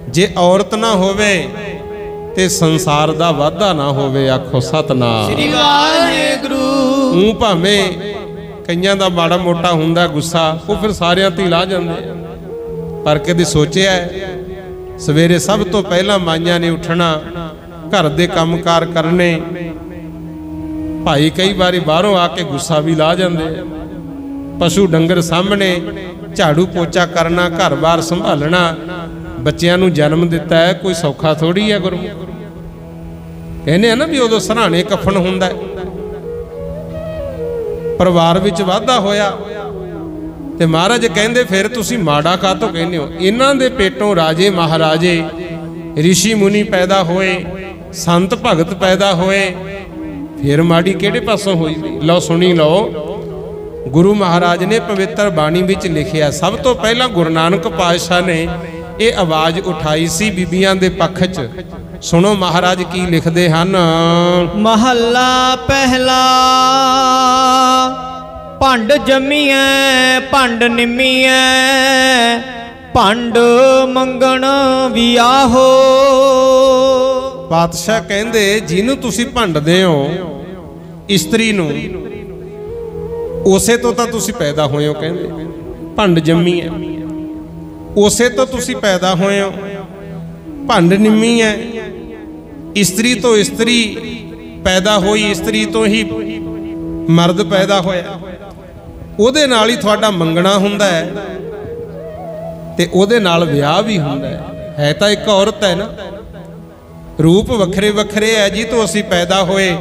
जे औरत ना होवे ते संसार दा वाधा ना होवे। आखो सतनाम श्री वाहिगुरू। ऊं भावें कईयां दा माड़ा मोटा हुंदा गुस्सा, वो फिर सारियां ते ला जांदे, पर कदे सोचिया सवेरे सब तो पहला माइयां ने उठना, घर दे काम कार करने। भाई कई बारी बाहरों आके गुस्सा भी ला जांदे, पशु डंगर सामने झाड़ू पोचा करना, घर बार संभालना, बच्चियां नूं जन्म दिता है, कोई सौखा थोड़ी है। गुरु कहने हैं ना भी उदों सराहने कफन हुंदा है। परिवार विच वाधा होया ते महाराज कहंदे फिर तुसी माड़ा कातों कहने हो? इन्हां दे पेटों राजे महाराजे ऋषि मुनि पैदा होए, संत भगत पैदा होए, फिर माड़ी किहड़े पासों होई? लो सुनी लो, गुरु महाराज ने पवित्र बाणी विच लिखिया। सब तो पहला गुरु नानक पातशाह ने ये आवाज उठाई सी बीबियां दे पक्ष च। सुनो महाराज की लिखदे हन। महला पहला भंड जमीए भंड निमीए, भंड मंगण वियाहो। पातशाह कहंदे जिन्हों तुसी भंडदे हो इस्त्री नूं, ਉਸੇ ਤੋਂ ਤਾਂ ਤੁਸੀਂ ਪੈਦਾ ਹੋਏ ਹੋ, ਕਹਿੰਦੇ ਭੰਡ ਜੰਮੀ ਹੈ। ਉਸੇ ਤੋਂ ਤੁਸੀਂ ਪੈਦਾ ਹੋਏ ਹੋ, ਭੰਡ ਨਿੰਮੀ ਹੈ। ਇਸਤਰੀ ਤੋਂ ਇਸਤਰੀ ਪੈਦਾ ਹੋਈ, ਇਸਤਰੀ ਤੋਂ ਹੀ ਮਰਦ ਪੈਦਾ ਹੋਇਆ। ਉਹਦੇ ਨਾਲ ਹੀ ਤੁਹਾਡਾ ਮੰਗਣਾ ਹੁੰਦਾ ਹੈ ਤੇ ਉਹਦੇ ਨਾਲ ਵਿਆਹ ਵੀ ਹੁੰਦਾ ਹੈ ਤਾਂ ਇੱਕ ਔਰਤ ਹੈ ਨਾ। ਰੂਪ ਵੱਖਰੇ ਵੱਖਰੇ ਹੈ। ਜੀ ਤੋਂ ਅਸੀਂ ਪੈਦਾ ਹੋਏ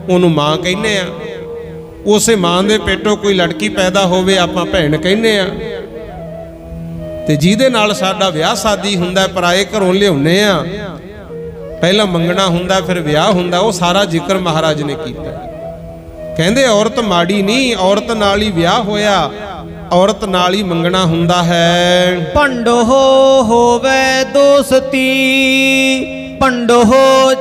ਉਹਨੂੰ ਮਾਂ ਕਹਿੰਦੇ ਆ, ਉਸੇ ਮਾਂ ਦੇ ਪੇਟੋਂ ਕੋਈ ਲੜਕੀ ਪੈਦਾ ਹੋਵੇ ਆਪਾਂ ਭੈਣ ਕਹਿੰਦੇ ਆ। ਤੇ ਜਿਹਦੇ ਨਾਲ ਸਾਡਾ ਵਿਆਹ ਸ਼ਾਦੀ ਹੁੰਦਾ, ਪਰਾਏ ਘਰੋਂ ਲਿਆਉਨੇ ਆ, ਪਹਿਲਾਂ ਮੰਗਣਾ ਹੁੰਦਾ ਫਿਰ ਵਿਆਹ ਹੁੰਦਾ, ਉਹ ਸਾਰਾ ਜ਼ਿਕਰ ਮਹਾਰਾਜ ਨੇ ਕੀਤਾ। ਕਹਿੰਦੇ ਔਰਤ ਮਾੜੀ ਨਹੀਂ, ਔਰਤ ਨਾਲ ਹੀ ਵਿਆਹ ਹੋਇਆ, ਔਰਤ ਨਾਲ ਹੀ ਮੰਗਣਾ ਹੁੰਦਾ ਹੈ। ਭੰਡੋ ਹੋਵੇ ਦੋਸਤੀ, ਭੰਡੋ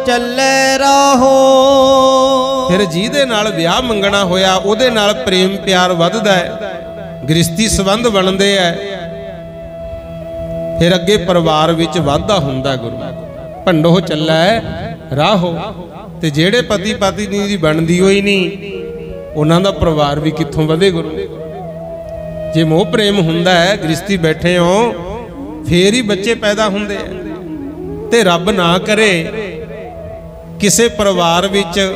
ਚੱਲੇ ਰਾਹੋ। ਫਿਰ ਜਿਹਦੇ ਨਾਲ ਵਿਆਹ ਮੰਗਣਾ ਹੋਇਆ ਉਹਦੇ ਨਾਲ ਪ੍ਰੇਮ ਪਿਆਰ ਵੱਧਦਾ ਹੈ, ਗ੍ਰਿਸ਼ਤੀ ਸੰਬੰਧ ਬਣਦੇ ਹੈ, ਫਿਰ ਅੱਗੇ ਪਰਿਵਾਰ ਵਿੱਚ ਵਾਧਾ ਹੁੰਦਾ। ਗੁਰੂ ਭੰਡੋ ਚੱਲੇ ਰਾਹੋ। ਤੇ ਜਿਹੜੇ ਪਤੀ ਪਤਨੀ ਦੀ ਬਣਦੀ ਹੋਈ ਨਹੀਂ, ਉਹਨਾਂ ਦਾ ਪਰਿਵਾਰ ਵੀ ਕਿੱਥੋਂ ਵਧੇ ਗੁਰੂ। ਜੇ ਮੋਹ ਪ੍ਰੇਮ ਹੁੰਦਾ ਹੈ, ਗ੍ਰਿਸ਼ਤੀ ਬੈਠੇ ਹੋ, ਫੇਰ ਹੀ ਬੱਚੇ ਪੈਦਾ ਹੁੰਦੇ ਆ। ਤੇ ਰੱਬ ਨਾ ਕਰੇ ਕਿਸੇ ਪਰਿਵਾਰ ਵਿੱਚ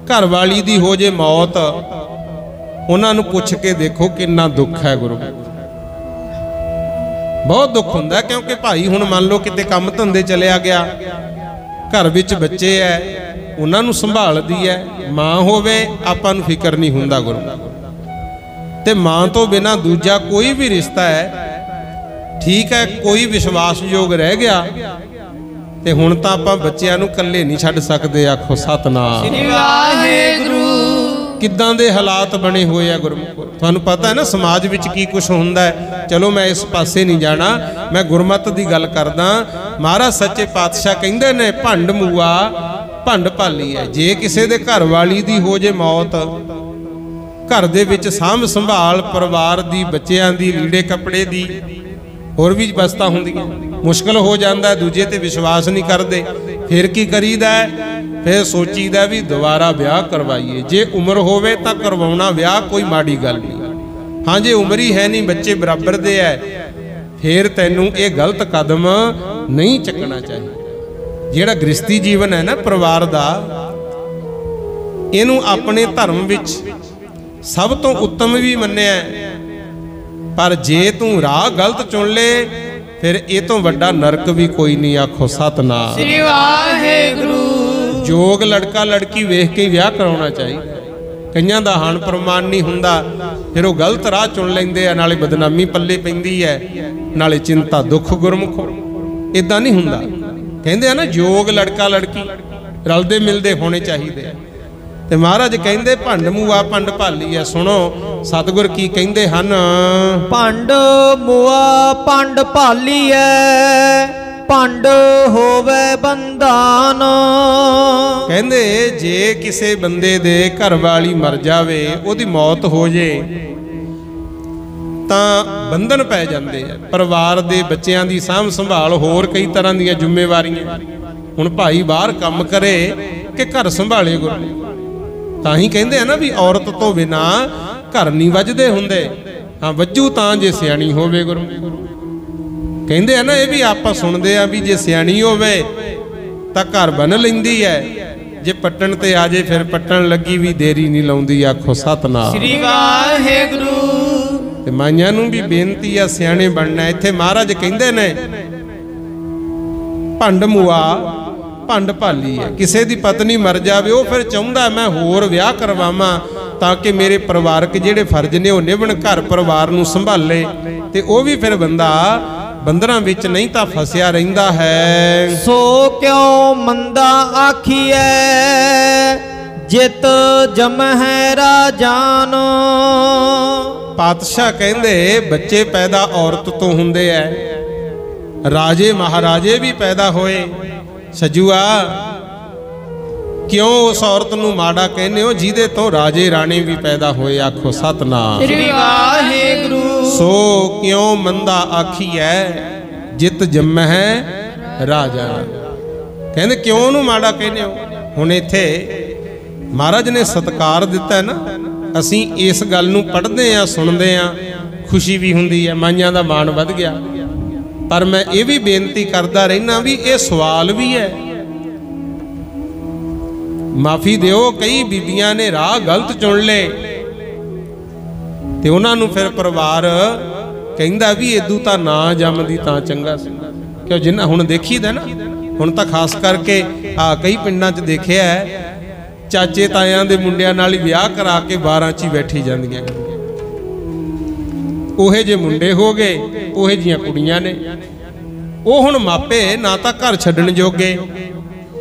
ਘਰ ਵਾਲੀ ਦੀ ਹੋ ਜੇ ਮੌਤ, ਉਹਨਾਂ ਨੂੰ ਪੁੱਛ ਕੇ ਦੇਖੋ ਕਿੰਨਾ ਦੁੱਖ ਹੈ ਗੁਰੂ। ਬਹੁਤ ਦੁੱਖ ਹੁੰਦਾ, ਕਿਉਂਕਿ ਭਾਈ ਹੁਣ ਮੰਨ ਲਓ ਕਿਤੇ ਕੰਮ ਧੰਦੇ ਚਲਿਆ ਗਿਆ, ਘਰ ਵਿੱਚ ਬੱਚੇ ਐ, ਉਹਨਾਂ ਨੂੰ ਸੰਭਾਲਦੀ ਐ। ਮਾਂ ਹੋਵੇ ਆਪਾਂ ਨੂੰ ਫਿਕਰ ਨਹੀਂ ਹੁੰਦਾ ਗੁਰੂ। ਤੇ ਮਾਂ ਤੋਂ ਬਿਨਾਂ ਦੂਜਾ ਕੋਈ ਵੀ ਰਿਸ਼ਤਾ ਹੈ, ਠੀਕ ਹੈ, ਕੋਈ ਵਿਸ਼ਵਾਸਯੋਗ ਰਹਿ ਗਿਆ ਤੇ ਹੁਣ ਤਾਂ ਆਪਾਂ ਬੱਚਿਆਂ ਨੂੰ ਇਕੱਲੇ ਨਹੀਂ ਛੱਡ ਸਕਦੇ। ਆਖੋ ਸਤਨਾਮ ਸ੍ਰੀ ਵਾਹਿਗੁਰੂ। ਕਿੱਦਾਂ ਦੇ ਹਾਲਾਤ ਬਣੇ ਹੋਏ ਆ ਗੁਰਮੁਖ। ਤੁਹਾਨੂੰ ਪਤਾ ਹੈ ਨਾ ਸਮਾਜ ਵਿੱਚ ਕੀ ਕੁਝ ਹੁੰਦਾ ਹੈ। ਚਲੋ ਮੈਂ ਇਸ ਪਾਸੇ ਨਹੀਂ ਜਾਣਾ, ਮੈਂ ਗੁਰਮਤ ਦੀ ਗੱਲ ਕਰਦਾ। ਮਹਾਰਾਜ ਸੱਚੇ ਪਾਤਸ਼ਾਹ ਕਹਿੰਦੇ ਨੇ ਭੰਡ ਮੂਆ ਭੰਡ ਭਾਲੀ ਹੈ। ਜੇ ਕਿਸੇ ਦੇ ਘਰ ਵਾਲੀ ਦੀ ਹੋ ਜੇ ਮੌਤ, ਘਰ ਦੇ ਵਿੱਚ ਸਾਂਭ ਸੰਭਾਲ ਪਰਿਵਾਰ ਦੀ, ਬੱਚਿਆਂ ਦੀ, ਲੀੜੇ ਕੱਪੜੇ ਦੀ, ਹੋਰ ਵੀ ਵਸਤਾਂ ਹੁੰਦੀਆਂ, ਮੁਸ਼ਕਲ ਹੋ ਜਾਂਦਾ, ਦੂਜੇ ਤੇ ਵਿਸ਼ਵਾਸ ਨਹੀਂ ਕਰਦੇ, ਫਿਰ ਕੀ ਕਰੀਦਾ? ਫਿਰ ਸੋਚੀਦਾ ਵੀ ਦੁਬਾਰਾ ਵਿਆਹ ਕਰਵਾਈਏ। ਜੇ ਉਮਰ ਹੋਵੇ ਤਾਂ ਕਰਵਾਉਣਾ ਵਿਆਹ, ਕੋਈ ਮਾੜੀ ਗੱਲ ਨਹੀਂ। ਹਾਂ ਜੇ ਉਮਰ ਹੀ ਹੈ ਨਹੀਂ, ਬੱਚੇ ਬਰਾਬਰ ਦੇ ਐ, ਫਿਰ ਤੈਨੂੰ ਇਹ ਗਲਤ ਕਦਮ ਨਹੀਂ ਚੱਕਣਾ ਚਾਹੀਦਾ। ਜਿਹੜਾ ਗ੍ਰਿਸ਼ਤੀ ਜੀਵਨ ਹੈ ਨਾ ਪਰਿਵਾਰ ਦਾ, ਇਹਨੂੰ ਆਪਣੇ ਧਰਮ ਵਿੱਚ ਸਭ ਤੋਂ ਉੱਤਮ ਵੀ ਮੰਨਿਆ, ਪਰ ਜੇ ਤੂੰ ਰਾਹ ਗਲਤ ਚੁਣ ਲੇ ਫਿਰ ਇਹ ਤੋਂ ਵੱਡਾ ਨਰਕ ਵੀ ਕੋਈ ਨਹੀਂ। ਆਖੋ ਸਤਨਾਮ ਸ੍ਰੀ ਵਾਹਿਗੁਰੂ। ਜੋਗ ਲੜਕਾ ਲੜਕੀ ਵੇਖ ਕੇ ਵਿਆਹ ਕਰਾਉਣਾ ਚਾਹੀਦਾ। ਕਈਆਂ ਦਾ ਹਾਨ ਪ੍ਰਮਾਣ ਨਹੀਂ ਹੁੰਦਾ, ਫਿਰ ਉਹ ਗਲਤ ਰਾਹ ਚੁਣ ਲੈਂਦੇ ਆ, ਨਾਲੇ ਬਦਨਾਮੀ ਪੱਲੇ ਪੈਂਦੀ ਹੈ, ਨਾਲੇ ਚਿੰਤਾ ਦੁੱਖ ਗੁਰਮੁਖ। ਇਦਾਂ ਨਹੀਂ ਹੁੰਦਾ। ਕਹਿੰਦੇ ਆ ਨਾ ਜੋਗ ਲੜਕਾ ਲੜਕੀ ਰਲਦੇ ਮਿਲਦੇ ਹੋਣੇ ਚਾਹੀਦੇ ਆ। ਤੇ ਮਹਾਰਾਜ ਕਹਿੰਦੇ ਭੰਡ ਮੂਆ ਭੰਡ ਭਾਲੀ ਹੈ। ਸੁਣੋ ਸਤਿਗੁਰ ਕੀ ਕਹਿੰਦੇ ਹਨ। ਭੰਡ ਮੂਆ ਭੰਡ ਭਾਲੀ ਹੈ, ਭੰਡ ਹੋਵੇ ਬੰਧਾਨ। ਕਹਿੰਦੇ ਜੇ ਕਿਸੇ ਬੰਦੇ ਦੇ ਘਰ ਵਾਲੀ ਮਰ ਜਾਵੇ, ਉਹਦੀ ਮੌਤ ਹੋ ਜੇ, ਤਾਂ ਬੰਧਨ ਪੈ ਜਾਂਦੇ ਆ। ਪਰਿਵਾਰ ਦੇ ਬੱਚਿਆਂ ਦੀ ਸਾਂਭ ਸੰਭਾਲ, ਹੋਰ ਕਈ ਤਰ੍ਹਾਂ ਦੀਆਂ ਜ਼ਿੰਮੇਵਾਰੀਆਂ। ਹੁਣ ਭਾਈ ਬਾਹਰ ਕੰਮ ਕਰੇ ਕਿ ਘਰ ਸੰਭਾਲੇ ਗੁਰੂ। ਤਾਂ ਹੀ ਕਹਿੰਦੇ ਆ ਨਾ ਵੀ ਔਰਤ ਤੋਂ ਬਿਨਾ ਘਰ ਨਹੀਂ ਵੱਜਦੇ ਹੁੰਦੇ। ਹਾਂ ਵੱਜੂ ਤਾਂ ਜੇ ਸਿਆਣੀ ਹੋਵੇ ਗੁਰੂ। ਕਹਿੰਦੇ ਆ ਨਾ, ਇਹ ਵੀ ਆਪਾਂ ਸੁਣਦੇ ਆ ਵੀ ਜੇ ਸਿਆਣੀ ਹੋਵੇ ਤਾਂ ਘਰ ਬਣ ਲੈਂਦੀ ਹੈ, ਜੇ ਪੱਟਣ ਤੇ ਆ ਜੇ ਫਿਰ ਪੱਟਣ ਲੱਗੀ ਵੀ ਦੇਰੀ ਨਹੀਂ ਲਾਉਂਦੀ। ਆਖੋ ਸਤਨਾਮ ਸ੍ਰੀ ਵਾਹਿਗੁਰੂ। ਤੇ ਮਾਈਆਂ ਨੂੰ ਵੀ ਬੇਨਤੀ ਆ ਸਿਆਣੇ ਬਣਨਾ। ਇੱਥੇ ਮਹਾਰਾਜ ਕਹਿੰਦੇ ਨੇ ਭੰਡ ਮੂਆ ਭੰਡ ਭਾਲੀ ਹੈ। ਕਿਸੇ ਦੀ ਪਤਨੀ ਮਰ ਜਾਵੇ, ਉਹ ਫਿਰ ਚਾਹੁੰਦਾ ਮੈਂ ਹੋਰ ਵਿਆਹ ਕਰਵਾਵਾਂ ਤਾਂ ਕਿ ਮੇਰੇ ਪਰਿਵਾਰਕ ਜਿਹੜੇ ਫਰਜ਼ ਨੇ ਉਹ ਨਿਭਣ, ਘਰ ਪਰਿਵਾਰ ਨੂੰ ਸੰਭਾਲੇ। ਤੇ ਉਹ ਵੀ ਫਿਰ ਬੰਦਾ ਬੰਦਰਾਂ ਵਿੱਚ ਨਹੀਂ ਤਾਂ ਫਸਿਆ ਰਹਿੰਦਾ ਹੈ। ਸੋ ਕਿਉ ਮੰਦਾ ਆਖੀਐ, ਜਿਤ ਜਮਹਿ ਰਾਜਾਨ। ਪਾਤਸ਼ਾਹ ਕਹਿੰਦੇ ਬੱਚੇ ਪੈਦਾ ਔਰਤ ਤੋਂ ਹੁੰਦੇ ਐ, ਰਾਜੇ ਮਹਾਰਾਜੇ ਵੀ ਪੈਦਾ ਹੋਏ। ਸਜੂਆ ਕਿਉਂ ਉਸ ਔਰਤ ਨੂੰ ਮਾੜਾ ਕਹਿੰਦੇ ਹੋ ਜਿਹਦੇ ਤੋਂ ਰਾਜੇ ਰਾਣੇ ਵੀ ਪੈਦਾ ਹੋਏ। ਆਖੋ ਸਤਨਾਮ ਸ੍ਰੀ ਵਾਹਿਗੁਰੂ। ਸੋ ਕਿਉਂ ਮੰਦਾ ਆਖੀਐ, ਜਿਤ ਜੰਮਹਿ ਰਾਜਾ। ਕਹਿੰਦੇ ਕਿਉਂ ਉਹਨੂੰ ਮਾੜਾ ਕਹਿੰਦੇ ਹੋ। ਹੁਣ ਇੱਥੇ ਮਹਾਰਾਜ ਨੇ ਸਤਕਾਰ ਦਿੱਤਾ ਨਾ, ਅਸੀਂ ਇਸ ਗੱਲ ਨੂੰ ਪੜ੍ਹਦੇ ਆ, ਸੁਣਦੇ ਆ, खुशी भी हुंदी है, माइयां दा मान वध गया। पर मैं ये भी बेनती करता रहना भी ये सवाल भी है, माफ़ी दिओ कई बीबियां ने राह गलत चुन ले ते उन्हां नूं फिर परिवार कहंदा भी इदू तां ना जमदी तां चंगा सी। क्यों जिन्ना हुण देखीदा ना, हुण तां खास करके कई पिंडां 'च देखिआ चाचे तायां दे मुंडिਆਂ नाल ही विआह करा के 12 'ਚ ही बैठी जांदियां। ओहे जे मुंडे हो गए, ओहे जियां कुड़ियां ने। वो हुण मापे ना तां घर छड्डण जोगे,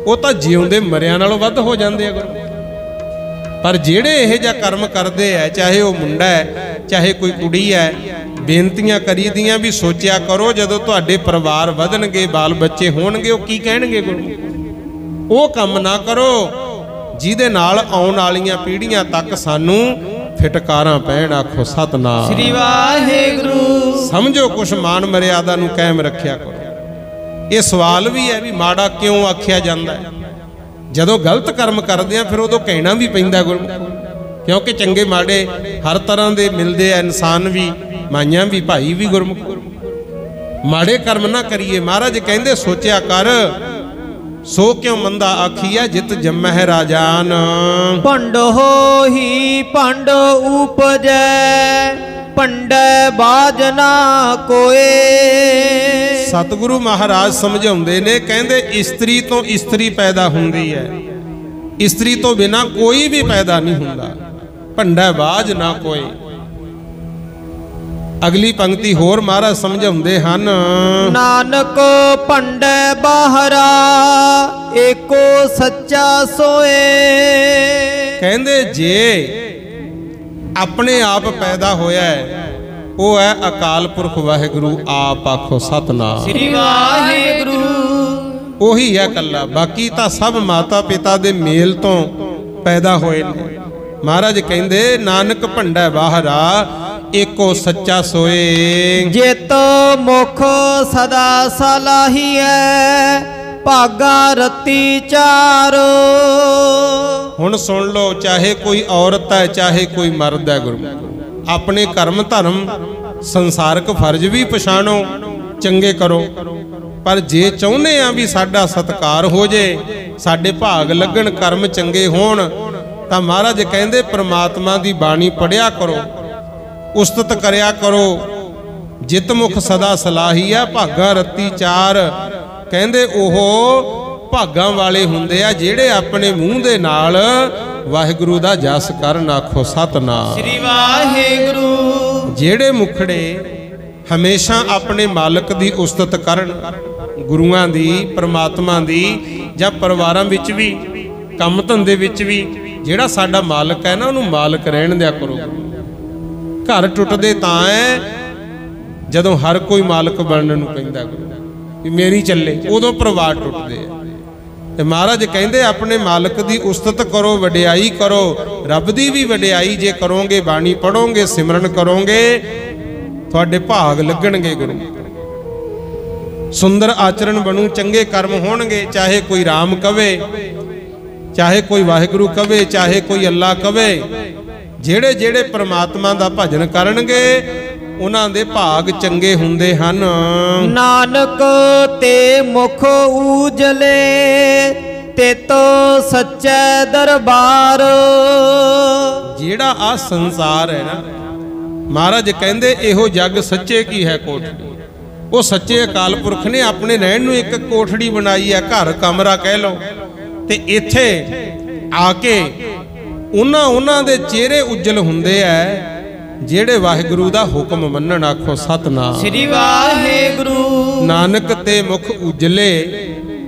वो तां जिउंदे मरियां नालों वध हो जांदे आ। पर जिहड़े इह जिहा कर्म करदे आ, चाहे वो मुंडा है चाहे कोई कुड़ी है, बेनतियां करीदियां भी सोचिया करो जदों तुहाडे परिवार वधणगे, बाल बच्चे होणगे, वो की कहणगे गुरमुख। वो काम ना करो जिहदे नाल आउण वालीआं पीढ़ियां तक सानू फिटकारां पैण। आखो सतनाम श्री वाहिगुरु। समझो कुछ मान मर्यादा नूं कायम रखिया करो। ये सवाल भी है भी माड़ा क्यों आख्या जाता है। जदों गलत कर्म करदे आ फिर उदों कहना भी पैंदा गुरमुख, क्योंकि चंगे माड़े हर तरह के मिलते हैं, इंसान भी, माइयां भी, भाई भी गुरमुख। माड़े कर्म ना करिए। महाराज कहंदे सोचिया कर, सो क्यों मंदा आखिया जित जम्मह राजान। पंड हो ही पंड उपजै, पंडै बाजना कोए। सतगुरु महाराज समझाउंदे ने, कहंदे इस्त्री तो इस्त्री पैदा हुंदी है, इस्त्री तो बिना कोई भी पैदा नहीं हुंदा। पंडै बाज ना कोई। अगली पंक्ति होर महाराज समझाउंदे हन, नानक पंडै बाहरा एको सच्चा सोए। कहंदे जे अपने आप पैदा होया है वो है अकाल पुरख वाहिगुरु आप। आखो सतनाम श्री वाहिगुरु। ओही है कल्ला, बाकी तां सब माता पिता दे मेल तो पैदा होए ने। महाराज कहंदे नानक भंडा बाहरा एको सच्चा सोए। जित मुख सदा सलाही है, भागा रती चारो। हुण सुन लो, चाहे कोई औरत है चाहे कोई मर्द है गुरमुख, अपने कर्म धर्म संसारक फर्ज भी पछाणो, चंगे करो। पर जे चाहुंदे आ भी साडा सत्कार हो जे, साडे भाग लगन, कर्म चंगे होण, तां महाराज कहंदे परमात्मा दी बाणी पढ़िया करो, उस्तत करया करो। जित मुख सदा सलाहीया, भागा रत्ती चार। कहंदे ओहो भागां वाले हुंदे आ जिहड़े अपने मूँह दे नाल वाहिगुरु दा जस करन। आखो सतनाम श्री वाहिगुरु। जिहड़े मुखड़े हमेशा अपने मालक दी उस्तत करन, गुरुआं दी, परमात्मा दी, जां परिवारां विच भी, काम धंधे विच भी, जिहड़ा साडा मालक है ना उहनूं मालक रहण दिया करो। घर टुटदे तां है जदों हर कोई मालक बनने नूं पैंदा कि मेरी चले, उदों परिवार टुटदे आ। ते महाराज कहंदे अपने मालक दी उस्तत करो, वडियाई करो। रब दी भी वडियाई जे करोगे, बाणी पढ़ोगे, सिमरन करोगे, तुहाडे भाग लगणगे गुरु। सुंदर आचरण बनू, चंगे कर्म होणगे। चाहे कोई राम कवे, चाहे कोई वाहिगुरु कवे, चाहे कोई अल्लाह कवे, ਜਿਹੜੇ ਜਿਹੜੇ परमात्मा ਦਾ ਭਜਨ ਕਰਨਗੇ ਉਹਨਾਂ ਦੇ ਭਾਗ ਚੰਗੇ ਹੁੰਦੇ ਹਨ। ਨਾਨਕ ਤੇ ਮੁਖ ਊਜਲੇ ਤੇ ਤੋ ਸੱਚੇ ਦਰਬਾਰ। ਜਿਹੜਾ ਆ ਸੰਸਾਰ ਹੈ ਨਾ, ਮਹਾਰਾਜ ਕਹਿੰਦੇ ਇਹੋ ਜੱਗ ਸੱਚੇ ਕੀ ਹੈ ਕੋਠੜੀ। ਉਹ ਸੱਚੇ ਅਕਾਲ ਪੁਰਖ ਨੇ ਆਪਣੇ ਰਹਿਣ ਨੂੰ ਇੱਕ ਕੋਠੜੀ ਬਣਾਈ ਹੈ, ਘਰ ਕਮਰਾ ਕਹਿ ਲਓ। ਤੇ ਇੱਥੇ ਆ ਕੇ ਉਹਨਾਂ ਦੇ ਚਿਹਰੇ ਉਜਲ ਹੁੰਦੇ ਐ ਜਿਹੜੇ ਵਾਹਿਗੁਰੂ ਦਾ ਹੁਕਮ ਮੰਨਣ। ਆਖੋ ਸਤਨਾਮ ਸ੍ਰੀ ਵਾਹਿਗੁਰੂ। ਨਾਨਕ ਤੇ ਮੁਖ ਉਜਲੇ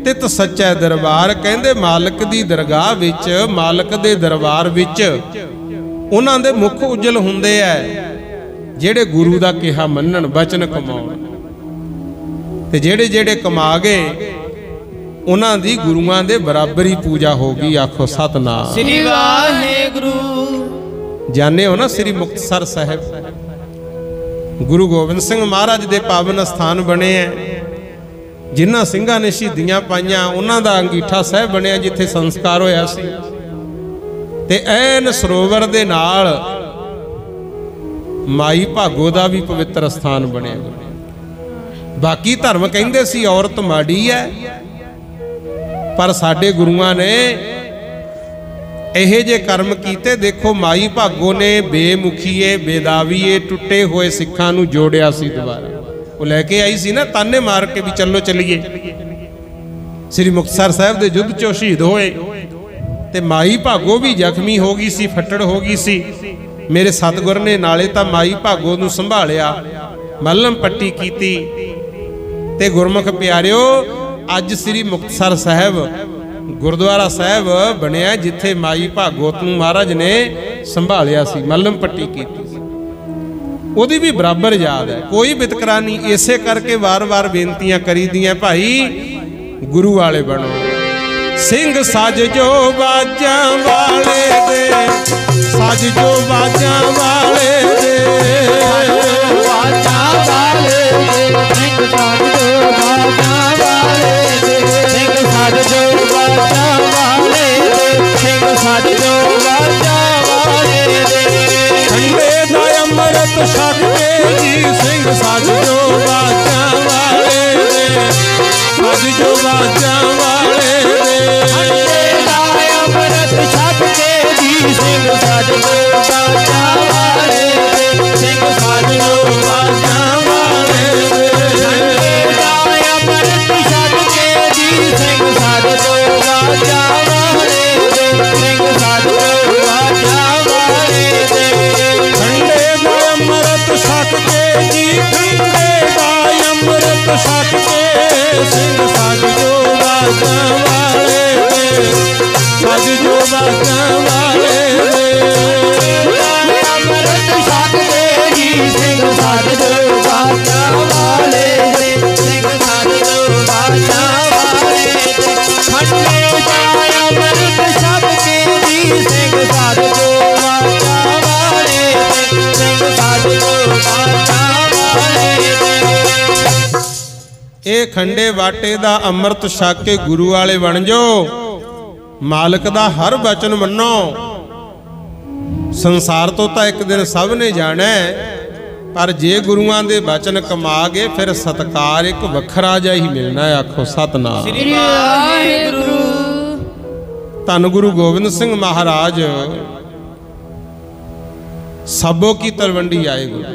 ਤਿਤ ਸੱਚਾ ਦਰਬਾਰ। ਕਹਿੰਦੇ ਮਾਲਕ ਦੀ ਦਰਗਾਹ ਵਿੱਚ, ਮਾਲਕ ਦੇ ਦਰਬਾਰ ਵਿੱਚ ਉਹਨਾਂ ਦੇ ਮੁਖ ਉਜਲ ਹੁੰਦੇ ਐ ਜਿਹੜੇ ਗੁਰੂ ਦਾ ਕਿਹਾ ਮੰਨਣ, ਬਚਨ ਕਮਾਉਣ। ਤੇ ਜਿਹੜੇ ਜਿਹੜੇ ਕਮਾ ਗਏ ਉਹਨਾਂ ਦੀ ਗੁਰੂਆਂ ਦੇ ਬਰਾਬਰ ਹੀ ਪੂਜਾ ਹੋਗੀ। ਆਖੋ ਸਤਨਾਮ ਸ੍ਰੀ ਵਾਹਿਗੁਰੂ। ਜਾਣੇ ਹੋ ਨਾ ਸ੍ਰੀ ਮੁਕਤਸਰ ਸਾਹਿਬ ਗੁਰੂ ਗੋਬਿੰਦ ਸਿੰਘ ਮਹਾਰਾਜ ਦੇ ਪਾਵਨ ਸਥਾਨ ਬਣੇ ਐ। ਜਿਨ੍ਹਾਂ ਸਿੰਘਾਂ ਨੇ ਸ਼ਹੀਦੀਆਂ ਪਾਈਆਂ ਉਹਨਾਂ ਦਾ ਅੰਗੀਠਾ ਸਾਹਿਬ ਬਣਿਆ ਜਿੱਥੇ ਸੰਸਕਾਰ ਹੋਇਆ ਸੀ। ਤੇ ਐਨ ਸਰੋਵਰ ਦੇ ਨਾਲ माई भागो दा भी पवित्र स्थान बने। बाकी धर्म कहंदे सी औरत माड़ी है, पर साडे गुरुआं ने ਇਹੋ ਜਿਹੇ ਕਰਮ ਕੀਤੇ। देखो माई भागो ने बेमुखीए बेदावीए टुटे हुए सिखां नूं जोड़िया सी दुबारा। वो लैके आई सी ना ताने मार के भी चलो चलीए। श्री मुक्तसर साहब दे युद्ध चों शहीद होए ते माई भागो भी जख्मी हो गई सी, फट्टड़ हो गई सी। मेरे सतगुर ने नाले तां माई भागो नूं संभालिया, मलम पट्टी कीती ते गुरमुख प्यारिओ अज श्री मुक्तसर साहब गुरुद्वारा साहब बनया जिथे माई भागवत नूं महाराज ने संभालिया सी, मलम पट्टी की, ओदी भी बराबर याद है, कोई वितकरा नहीं। इसे करके वार वार बेनतियां करी दियां भाई गुरु वाले बनो। सिंह साज जो बाजा वाले दे, साज जो बाजा वाले दे, बाजा वाले दे, सिंह साज जो बाजा वाले दे, सिंह साज जो बाजा वाले दे, सिंह साज जो बाजा वाले दे, ठंडे दा अमृत छक के जी सिंह साज जो बाजा वाले दे, साज जो बाजा वाले दे, ठंडे दा अमृत छक के जी सिंह साज जो बाजा वाले दे, सिंह साज जो बाजा वाले दे, ठंडे दा अमृत छक के जी सिंह साज जो बाजा वाले दे, सिंह साज जो बाजा वाले दे, ठंडे दा अमृत छक के जी, ठंडे दा अमृत छक के सिंह साज जो बाजा वाले दे, साज जो बाजा वाले दे, अमृत छक के जी सिंह साज जो बाजा वाले दे, सिंह साज जो बाजा वाले दे, ठंडे दा अमृत छक के जी सिंह साज जो बाजा वाले दे, सिंह साज जो बाजा वाले दे। ਇਹ ਖੰਡੇ ਵਾਟੇ ਦਾ ਅੰਮ੍ਰਿਤ ਛਕ ਕੇ ਗੁਰੂ ਵਾਲੇ ਬਣ ਜਾਓ, ਮਾਲਕ ਦਾ ਹਰ ਬਚਨ ਮੰਨੋ। ਸੰਸਾਰ ਤੋਂ ਤਾਂ ਇੱਕ ਦਿਨ ਸਭ ਨੇ ਜਾਣਾ, ਪਰ ਜੇ ਗੁਰੂਆਂ ਦੇ ਬਚਨ ਕਮਾ ਗਏ ਫਿਰ ਸਤਕਾਰ ਇੱਕ ਵੱਖਰਾ ਜਿਹਾ ਹੀ ਮਿਲਣਾ ਹੈ। ਆਖੋ ਸਤਨਾਮ ਸ੍ਰੀ ਵਾਹਿਗੁਰੂ। ਧੰਨ ਗੁਰੂ ਗੋਬਿੰਦ ਸਿੰਘ ਮਹਾਰਾਜ ਸਾਬੋ ਕੀ ਤਲਵੰਡੀ ਆਏ ਗੁਰੂ,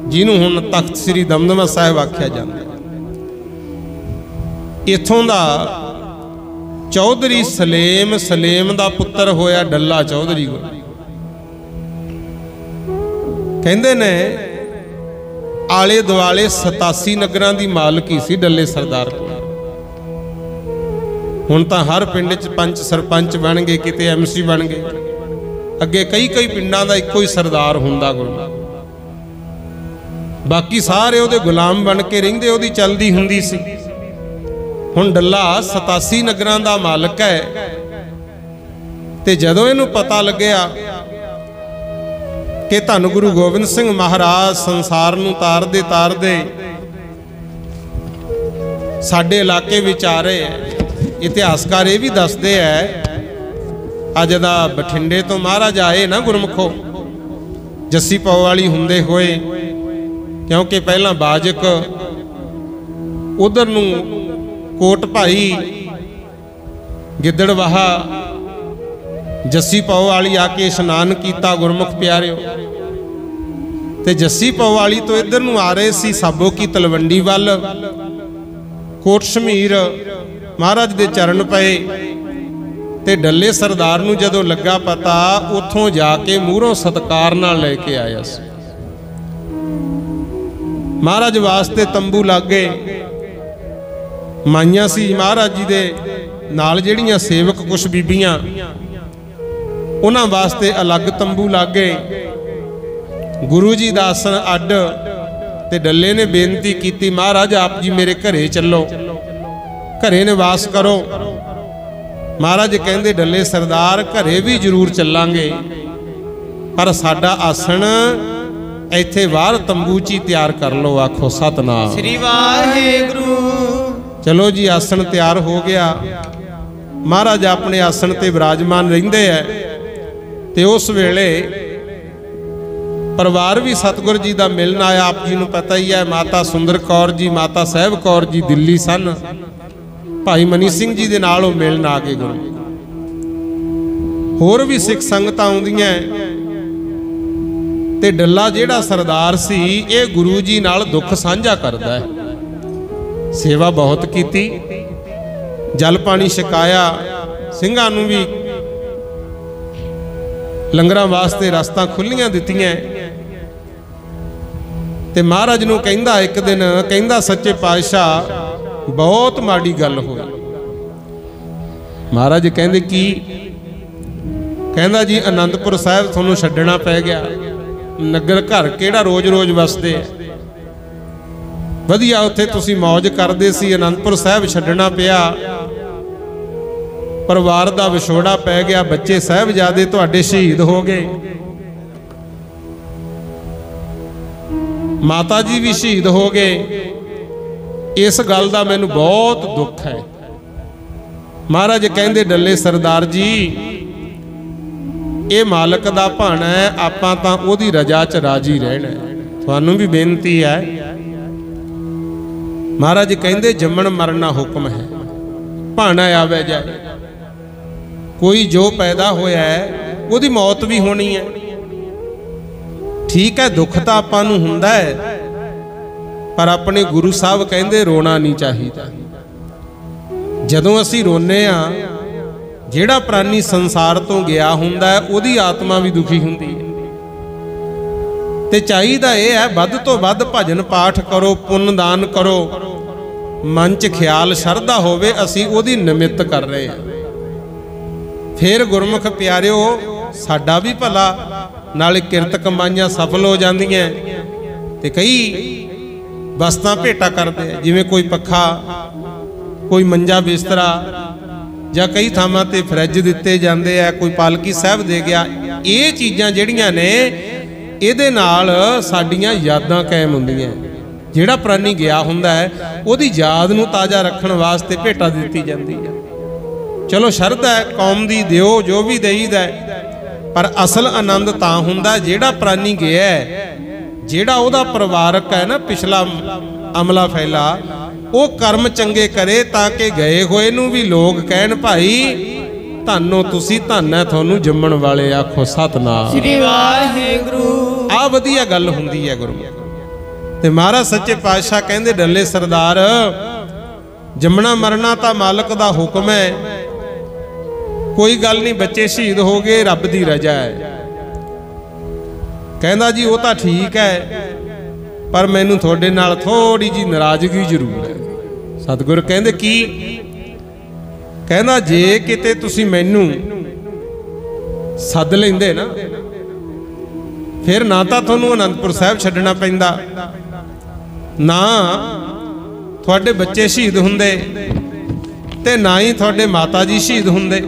ਜਿਹਨੂੰ ਹੁਣ ਤਖਤ ਸ੍ਰੀ ਦਮਦਮਾ ਸਾਹਿਬ ਆਖਿਆ ਜਾਂਦਾ। इथों दा चौधरी सलेम, सलेम दा पुत्र होया डल्ला चौधरी को। कहंदे ने आले दुआले 87 नगरां दी मालकी सी डल्ले सरदार को। हुण तां हर पिंड च पंच सरपंच बन गए, किते MC बन गए। अगे कई कई पिंडां दा इक्को ही सरदार हुंदा गुरु, बाकी सारे उहदे गुलाम बन के रहिंदे, उहदी चलदी हुंदी सी। हुण डल्ला 87 नगरां दा मालक है, ते जदों इहनूं पता लग्या कि धन गुरु गोबिंद सिंह महाराज संसार नूं तारदे तारदे साडे इलाके विच आ रहे हैं। इतिहासकार ये भी दसदे है, अज दा बठिंडे तो महाराज आए ना गुरमुखो, जस्सी पाओ वाली हुंदे होए, क्योंकि पहला बाजक उधर नूं कोट भाई गिद्दड़वाहा जस्सी पाओ वाली आके इशनान किया गुरमुख प्यारिओ, ते जस्सी पाओ वाली तो इधर नूं आ रहे सी साबो की तलवंडी वल। कोट शमीर महाराज दे चरण पए, ते डल्ले सरदार नूं जदों लगा पता, उथों जाके मूहरों सत्कार नाल लैके आया सी। महाराज वास्ते तंबू लग गए, माइयां सी महाराज जी दे नाल जिहड़ियां सेवक कुछ बीबियां, उन्हां वास्ते अलग तंबू लग गए। गुरु जी दा आसन अड, ते डल्ले ने बेनती की, महाराज आप जी मेरे घरे चलो, घरे निवास करो। महाराज कहंदे डल्ले सरदार घरे भी जरूर चलांगे, पर साडा आसन इत्थे बाहर तंबू च ही तैयार कर लो। आखो सतनाम श्री वाहिगुरू। चलो जी आसन तैयार हो गया, महाराज अपने आसन ते विराजमान रहिंदे है। ते उस वेले परिवार भी सतगुर जी का मिलन आया। आप जी नूं पता ही है, माता सुंदर कौर जी, माता साहब कौर जी दिल्ली सन, भाई मनी सिंह जी दे नाल ओह मिलन आ गए गुरु। होर भी सिख संगतां आउंदियां ते डल्ला जिहड़ा सरदार सी ये गुरु जी नाल दुख साझा करदा है। सेवा बहुत कीती, जल पानी छकाया, ਸਿੰਘਾਂ नूं भी लंगरां वास्ते रस्तां खुल्लियां दित्तियां। ते महाराज नूं कहंदा एक दिन, कहंदा सच्चे पातशाह बहुत माड़ी गल होई। महाराज कहंदे की? कहंदा जी आनंदपुर साहिब तुहानूं छड्डना पै गया। नगर घर केड़ा रोज रोज वसदे है, वधिया उत्थे तुसीं मौज करदे सी, आनंदपुर साहिब छड्डना पिया। परिवार दा विछोड़ा पै गया, बच्चे साहिबजादे तुहाडे शहीद हो गए, माता जी भी शहीद हो गए। इस गल दा मैनूं बहुत दुख है। महाराज कहंदे डल्ले सरदार जी ये मालक दा भाणा है, आपां तां ओहदी रजा च राजी रहना है। तुहानूं भी बेनती है। महाराज कहंदे जम्मण मरना हुक्म है, भाणा आवे जाए, कोई जो पैदा होया है ओहदी मौत भी होनी है। ठीक है, दुख तां आपां नूं हुंदा है, पर अपने गुरु साहब कहंदे रोना नहीं चाहिदा। जदों असीं रोने आ, ਜਿਹੜਾ प्राणी संसार तो गया हुंदा है ਉਹਦੀ आत्मा भी दुखी हुंदी है। ते चाहिदा ਇਹ है ਵੱਧ ਤੋਂ ਵੱਧ भजन पाठ करो, पुण्य दान करो, मन च ख्याल शरधा होवे असीं ਉਹਦੀ निमित्त कर रहे हैं। फिर गुरमुख प्यारिओ साडा भी भला, नाले किरत कमाइयां सफल हो जांदियां। ते कई वस्तां भेटा करदे, जिवें कोई पक्खा, कोई मंजा बिस्तरा, ਜਾਂ कई ਥਾਵਾਂ ਤੇ फ्रिज ਦਿੱਤੇ ਜਾਂਦੇ ਆ, कोई पालकी साहब दे गया। ਇਹ ਚੀਜ਼ਾਂ ਜਿਹੜੀਆਂ ਨੇ ਇਹਦੇ ਨਾਲ ਸਾਡੀਆਂ ਯਾਦਾਂ ਕਾਇਮ ਹੁੰਦੀਆਂ। ਜਿਹੜਾ ਪ੍ਰਾਨੀ ਗਿਆ ਹੁੰਦਾ ਹੈ ਉਹਦੀ ਯਾਦ ਨੂੰ ਤਾਜ਼ਾ ਰੱਖਣ ਵਾਸਤੇ ਭੇਟਾ ਦਿੱਤੀ ਜਾਂਦੀ ਹੈ। ਚਲੋ ਸ਼ਰਧਾ ਹੈ ਕੌਮ ਦੀ, ਦਿਓ ਜੋ ਵੀ ਦੇਈਦਾ, ਪਰ ਅਸਲ ਆਨੰਦ ਤਾਂ ਹੁੰਦਾ ਜਿਹੜਾ ਪ੍ਰਾਨੀ ਗਿਆ, ਜਿਹੜਾ ਉਹਦਾ ਪਰਿਵਾਰਕ ਹੈ ਨਾ ਪਿਛਲਾ ਅਮਲਾ ਫੈਲਾ, वो कर्म चंगे करे ताकि गए होए नूं भी लोग कहन भाई धन्नो तुसी, धन है तुहानूं जम्मण वाले, आखो सतनाम श्री वाहिगुरू। आ वधिया गल हुंदी है गुरु। ते महाराज सच्चे पातशाह कहंदे डल्ले सरदार जम्मना मरना तां मालक दा हुक्म है, कोई गल नहीं, बच्चे शहीद हो गए, रब दी रजा है। कहंदा जी वो तां ठीक है, पर मैनूं तुहाडे नाल थोड़ी जी नाराज़गी जरूर है। सतगुर कहंदे की? कहंदा जे किते तुसीं मैनूं सद लैंदे ना, फिर ना तां तुहानूं आनंदपुर साहिब छड्डना पैंदा, ना तुहाडे बच्चे शहीद हुंदे, ते ना ही तुहाडे माता जी शहीद हुंदे।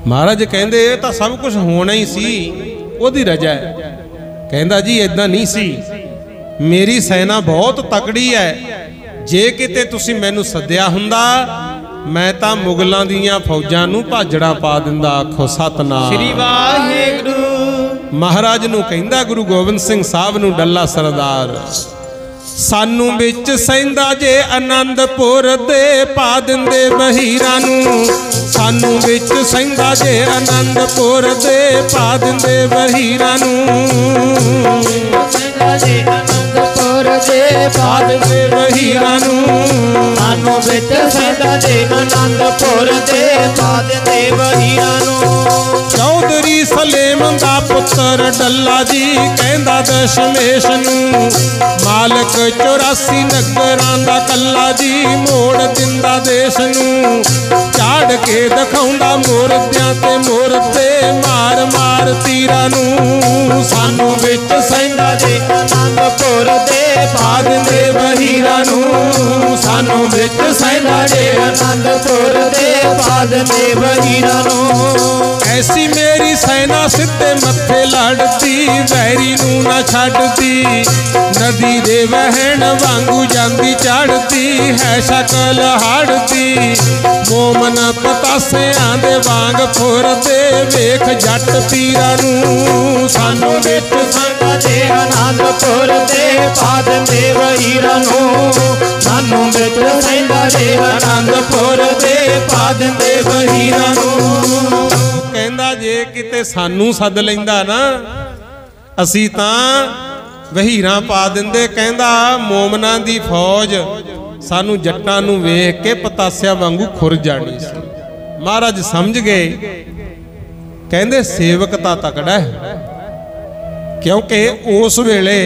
महाराज कहंदे ये तां सब कुछ होना ही सी, ओहदी रजा है। कहंदा जी इदां नहीं सी, मेरी सेना बहुत तकड़ी है, जे किते तुसीं मैनूं सद्दिया हुंदा मैं तां मुगलां दीयां फौजां नूं भाजड़ा पा दिंदा। आखो सतनाम श्री वाहिगुरू। महाराज नूं कहंदा गुरु गोबिंद सिंह साहब नूं डल्ला सरदार, सानू विच सैंदा जे आनंदपुर दे पा दिंदे बहीरां नूं, सानू विच सैंदा जे आनंदपुर दे पा दिंदे बहीरां नूं, आनंदपुर दे पा दिंदे बहीरां नूं, सानू विच सैंदा जे आनंदपुर दे पा दिंदे बहीरां नूं। चौधरी सलेम दा पुत्र डल्ला जी कहंदा दशमेश नूं, मालक 84 नगरां दा कल्ला जी मोड़ दिंदा देश नूं, झाड़ के दिखाउंदा मुर्दियां ते मुर्दे मार मार तीरां नूं, सानू विच सैंदा जे आनंदपुर दे पा दिंदे बहीरां नूं, सानू विच सैंदा जे आनंदपुर दे पाद देव हीरानो। ऐसी मेरी सेना सिद्धे मत्थे लड़ती, वैरी नू ना छड्डदी, नदी दे वहण वांगू जांदी चढ़ती, है शकल हाड़ती, मोमन पतासियां दे वांग फुरदे, वेख जट पीरां नू सानू विच संग दे आनंदपुर दे पाद देव हीरानो। सानू विच संग दे आनंदपुर दे पाद देव हीरानो। कहंदा जे किते सानू सद लैंदा ना असी तां वहीरां पा दिंदे। कहंदा मोमनां दी फौज सानू जट्टां नू वेख के पतासिया वांगू खुर जानी सी। महाराज समझ गए, कहंदे सेवक तां तकड़ा है, क्योंकि उस वेले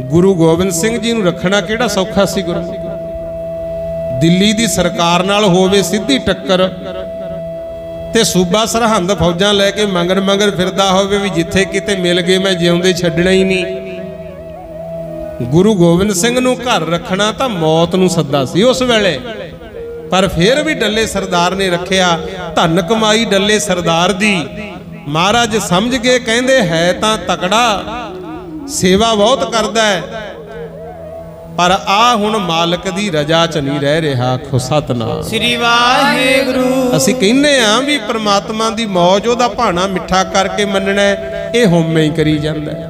गुरु गोबिंद सिंह जी नू रखना किहड़ा सौखा सी। गुरु दिल्ली दी सरकार नाल होवे सीधी टक्कर ते सूबा सरहंद फौजां लैके मंगर मंगर फिरदा होवे भी जिथे किते मिल गए मैं जिउंदे छड्डना ही नहीं। गुरु गोबिंद सिंह नू घर रखना तां मौत नू सद्दा सी उस वेले, पर फिर भी डल्ले सरदार ने रखिया। धन कमाई डल्ले सरदार दी। महाराज समझ गए, कहंदे है तां तकड़ा, सेवा बहुत करदा है, पर आ हुण मालक दी रजा च नहीं रह रहा। आखो सतनाम श्री वाहिगुरू। असीं कहने आ भी परमात्मा दी मौज ओदा भाणा मिठा करके मनना, ये होमे ही करी जांदा है।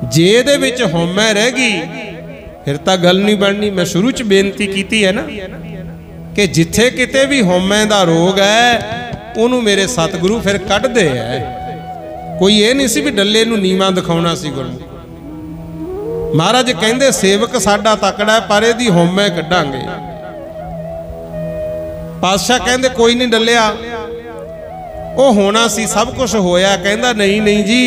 जे इहदे विच होमे रह गई फिर तां गल नहीं बननी। मैं शुरू च बेनती कीती है ना कि जिथे किते भी होमे दा रोग है उहनूं मेरे सतगुरु फिर कढदे है। कोई ये नहीं सी भी डल्ले नूं नीवां दिखाउणा सी। गुरु महाराज कहंदे सेवक साडा तकड़ा है, पर इहदी होमे कढांगे। पातशाह कहंदे कोई नहीं डल्लिया, वो होना सी सब कुछ होया। कहंदा नहीं नहीं जी,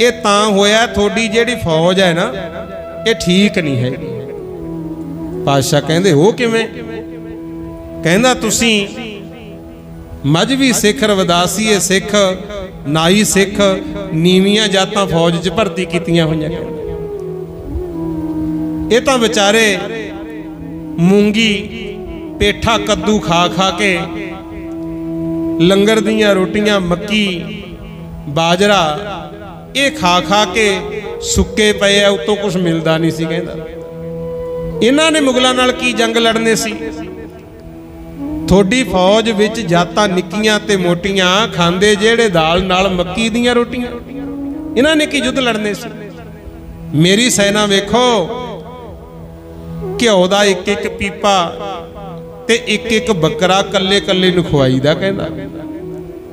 ये तां होया थोड़ी जिहड़ी फौज है ना ये ठीक नहीं है। पातशाह कहंदे वो किवें? कहंदा तुसीं मजहबी सिख, रविदासीए सिख, नाई सिख, नीवियां जातां फौज च भर्ती कीतियां होईयां। ये तां बेचारे मूंगी पेठा कद्दू खा खा के, लंगर दियां रोटियां मक्की बाजरा ये खा खा के सुक्के पे आ, उतों कुछ मिलता नहीं सी। कहंदा इन्हां ने मुगलों नाल की जंग लड़ने सी। थोड़ी फौज विच जातां निक्कियां ते मोटियां खांदे जेड़े दाल नाल मक्की दियां रोटियां, इन्हां ने की युद्ध लड़ने सी। मेरी सेना वेखो, घ्यो दा एक एक पीपा ते एक एक बकरा कल्ले कल्ले नूं खवाईदा। कहंदा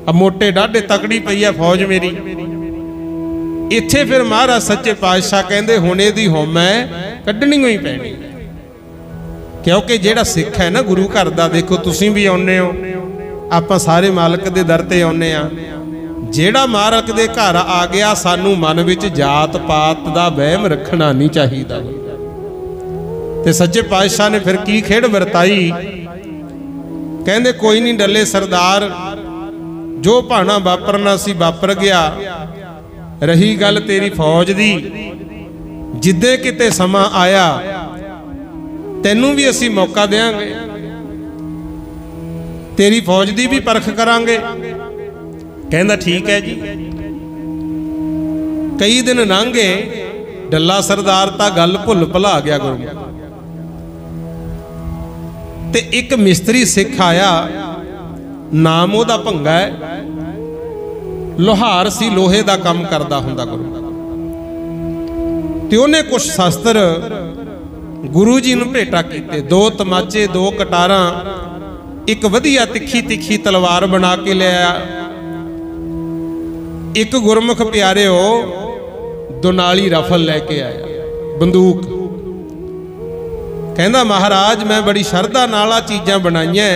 अब मोटे डाढे तकड़ी पई आ फौज मेरी। इत्थे फिर महाराज सच्चे पातशाह कहंदे हुण इहदी होमै कड्ढनी ही पैणी, क्योंकि जेड़ा सिख है ना गुरु घर दा, देखो तुसीं भी आउणे हो, आपां सारे मालक दे दर ते आउणे आ। जेड़ा मालक दे घर आ गया सानू मन विच जात पात दा वहम रखना नहीं चाहिदा। ते सच्चे पातशाह ने फिर की खेड़ वरताई। कहंदे कोई नहीं डल्ले सरदार, जो भाना वापरना सी वापर गया। रही गल तेरी फौज दी, जिद्दे किते समा आया तैनू भी असी मौका देंगे, तेरी फौज दी भी परख करांगे। कहंदा ठीक है जी। कई दिन लंघ गए, डल्ला सरदार तां गल भुल भुला गया गुरु। ते एक मिस्त्री सिख आया, नाम ओदा भंगा है, लोहार सी, लोहे दा काम करदा हुंदा गुरु। ते उहने कुछ शास्त्र गुरु जी नूं भेटा कीते, 2 तमाचे 2 कटारां, एक वधिया तिखी तिखी तलवार बना के लिया। एक गुरमुख प्यारे हो दुनाली रफल लैके आया, बंदूक। कहंदा महाराज मैं बड़ी शरधा नाल आ चीज़ां बनाईयां,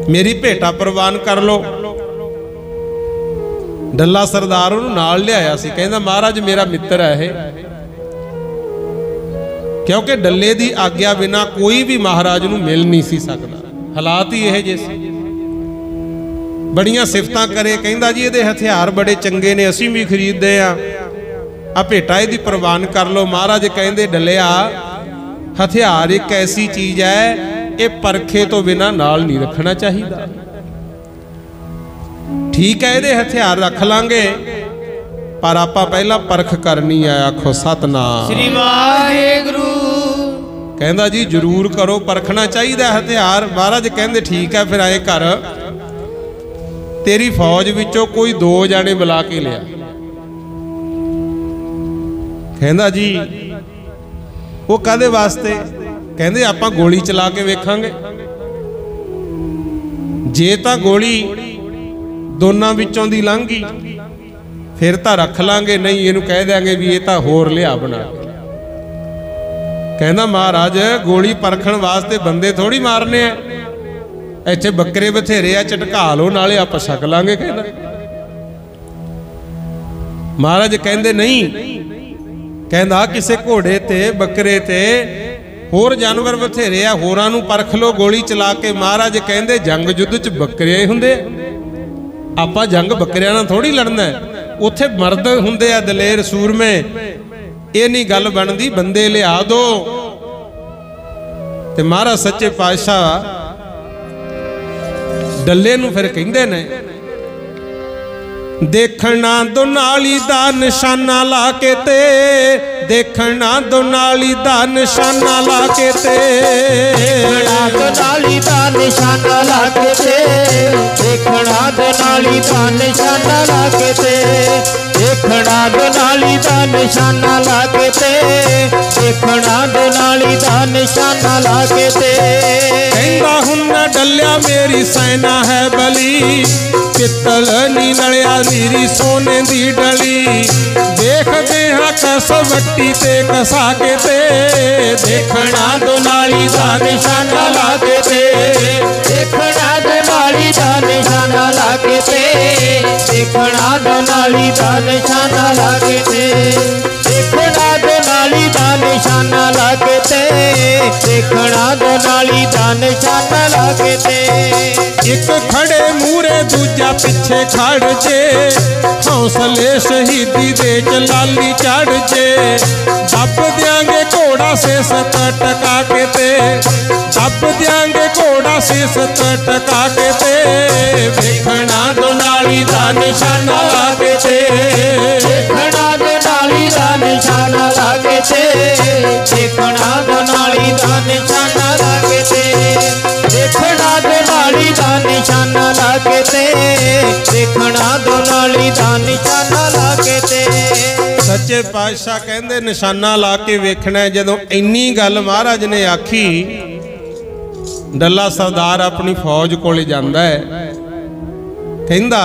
मेरी भेटा प्रवान कर लो। डल्ला सरदार उन्होंने नाल लियाया सी। कहंदा महाराज मेरा मित्र है, क्योंकि डल्ले दी आग्या बिना कोई भी महाराज नूं मिल नहीं सी सकदा। हालात ही यह जे सी। बड़ियां सिफतां करे, कहंदा जी इहदे हथियार बड़े चंगे ने, असीं भी खरीददे आ भेटा इहदी प्रवान कर लो। महाराज कहंदे डल्लिया हथियार एक ऐसी चीज़ है ये परखे तो बिना नाल नहीं रखना चाहिए। ठीक है ये हथियार रख लांगे पर आपां पहला परख करनी है। आखो सतनाम श्री वाहेगुरु। कहंदा जी जरूर करो, परखना चाहिए हथियार। महाराज कहंदे ठीक है फिर आए कर, तेरी फौज विचों कोई 2 जाने बुला के लिया। कहंदा जी वो काहदे वास्ते? कहंदे आपां गोली चला के वेखांगे, जे तां गोली दोनों विचों दी लंघी फिर तां रख लांगे, नहीं इहनूं कह देंगे भी ये तां होर लिया बना। कहंदा महाराज गोली परखण वास्ते बंदे थोड़ी मारने हैं, इत्थे बकरे बथेरे आ, झटका लो नाले आपां छक लांगे। कहंदा महाराज कहंदे नहीं, कहंदा किसे घोड़े ते बकरे ते होर जानवर बथेरे आ, होरां नूं परख लो गोली चला के। महाराज कहंदे जंग युद्ध च बकरे हुंदे, आपां जंग बकरियां नाल थोड़ी लड़ना, उत्थे मर्द हुंदे आ दलेर सूरमे। ये नहीं गल बनदी, बंदे लिया दो। ते महाराज सच्चे पातशाह डल्ले नूं फिर कहिंदे ने देखना दुनाली दा निशाना ला के ते, देखना दुनाली दा निशाना ला के ते, देखना दुनाली दा निशाना ला के ते, देखना दुनाली दा निशाना ला के ते, देखना दुनाली दा निशाना ला के ते, देखना दुनाली दा निशाना ला के ते। कहंदा हुन्ना डलिया मेरी सेना है बली, पित्तल नी नलिया नीरी सोने दी डली, देखदे हां कसवट्टी ते कसा के ते, देखना दुनाली दा निशाना ला के ते, देखना दुनाली दा निशाना ला के ते, देखना दुनाली दा निशाना ला के ते, देखना दुनाली दा निशाना ला के ते, देखना दुनाली दा निशाना ला के ते। एक खड़े मूरे दूजा पिछे खड़ जे, हौसले शहीदी दे चलाली चढ़ जे, दब देंगे घोड़ा से टका के ते, दब देंगे घोड़ा से टका के ते, देखना दुनाली दा निशाना ला के ते, देखना दुनाली दा निशाना ला के ते, देखना दुनाली दा निशाना ला के ते, देखना दुनाली दा निशाना ला के ते, देखना दुनाली दा निशाना ला के ते। सच्चे पातशाह कहंदे निशाना ला के वेखना है। जदों इन्नी गल महाराज ने आखी, डल्ला सरदार अपनी फौज कोले जांदा है, कहंदा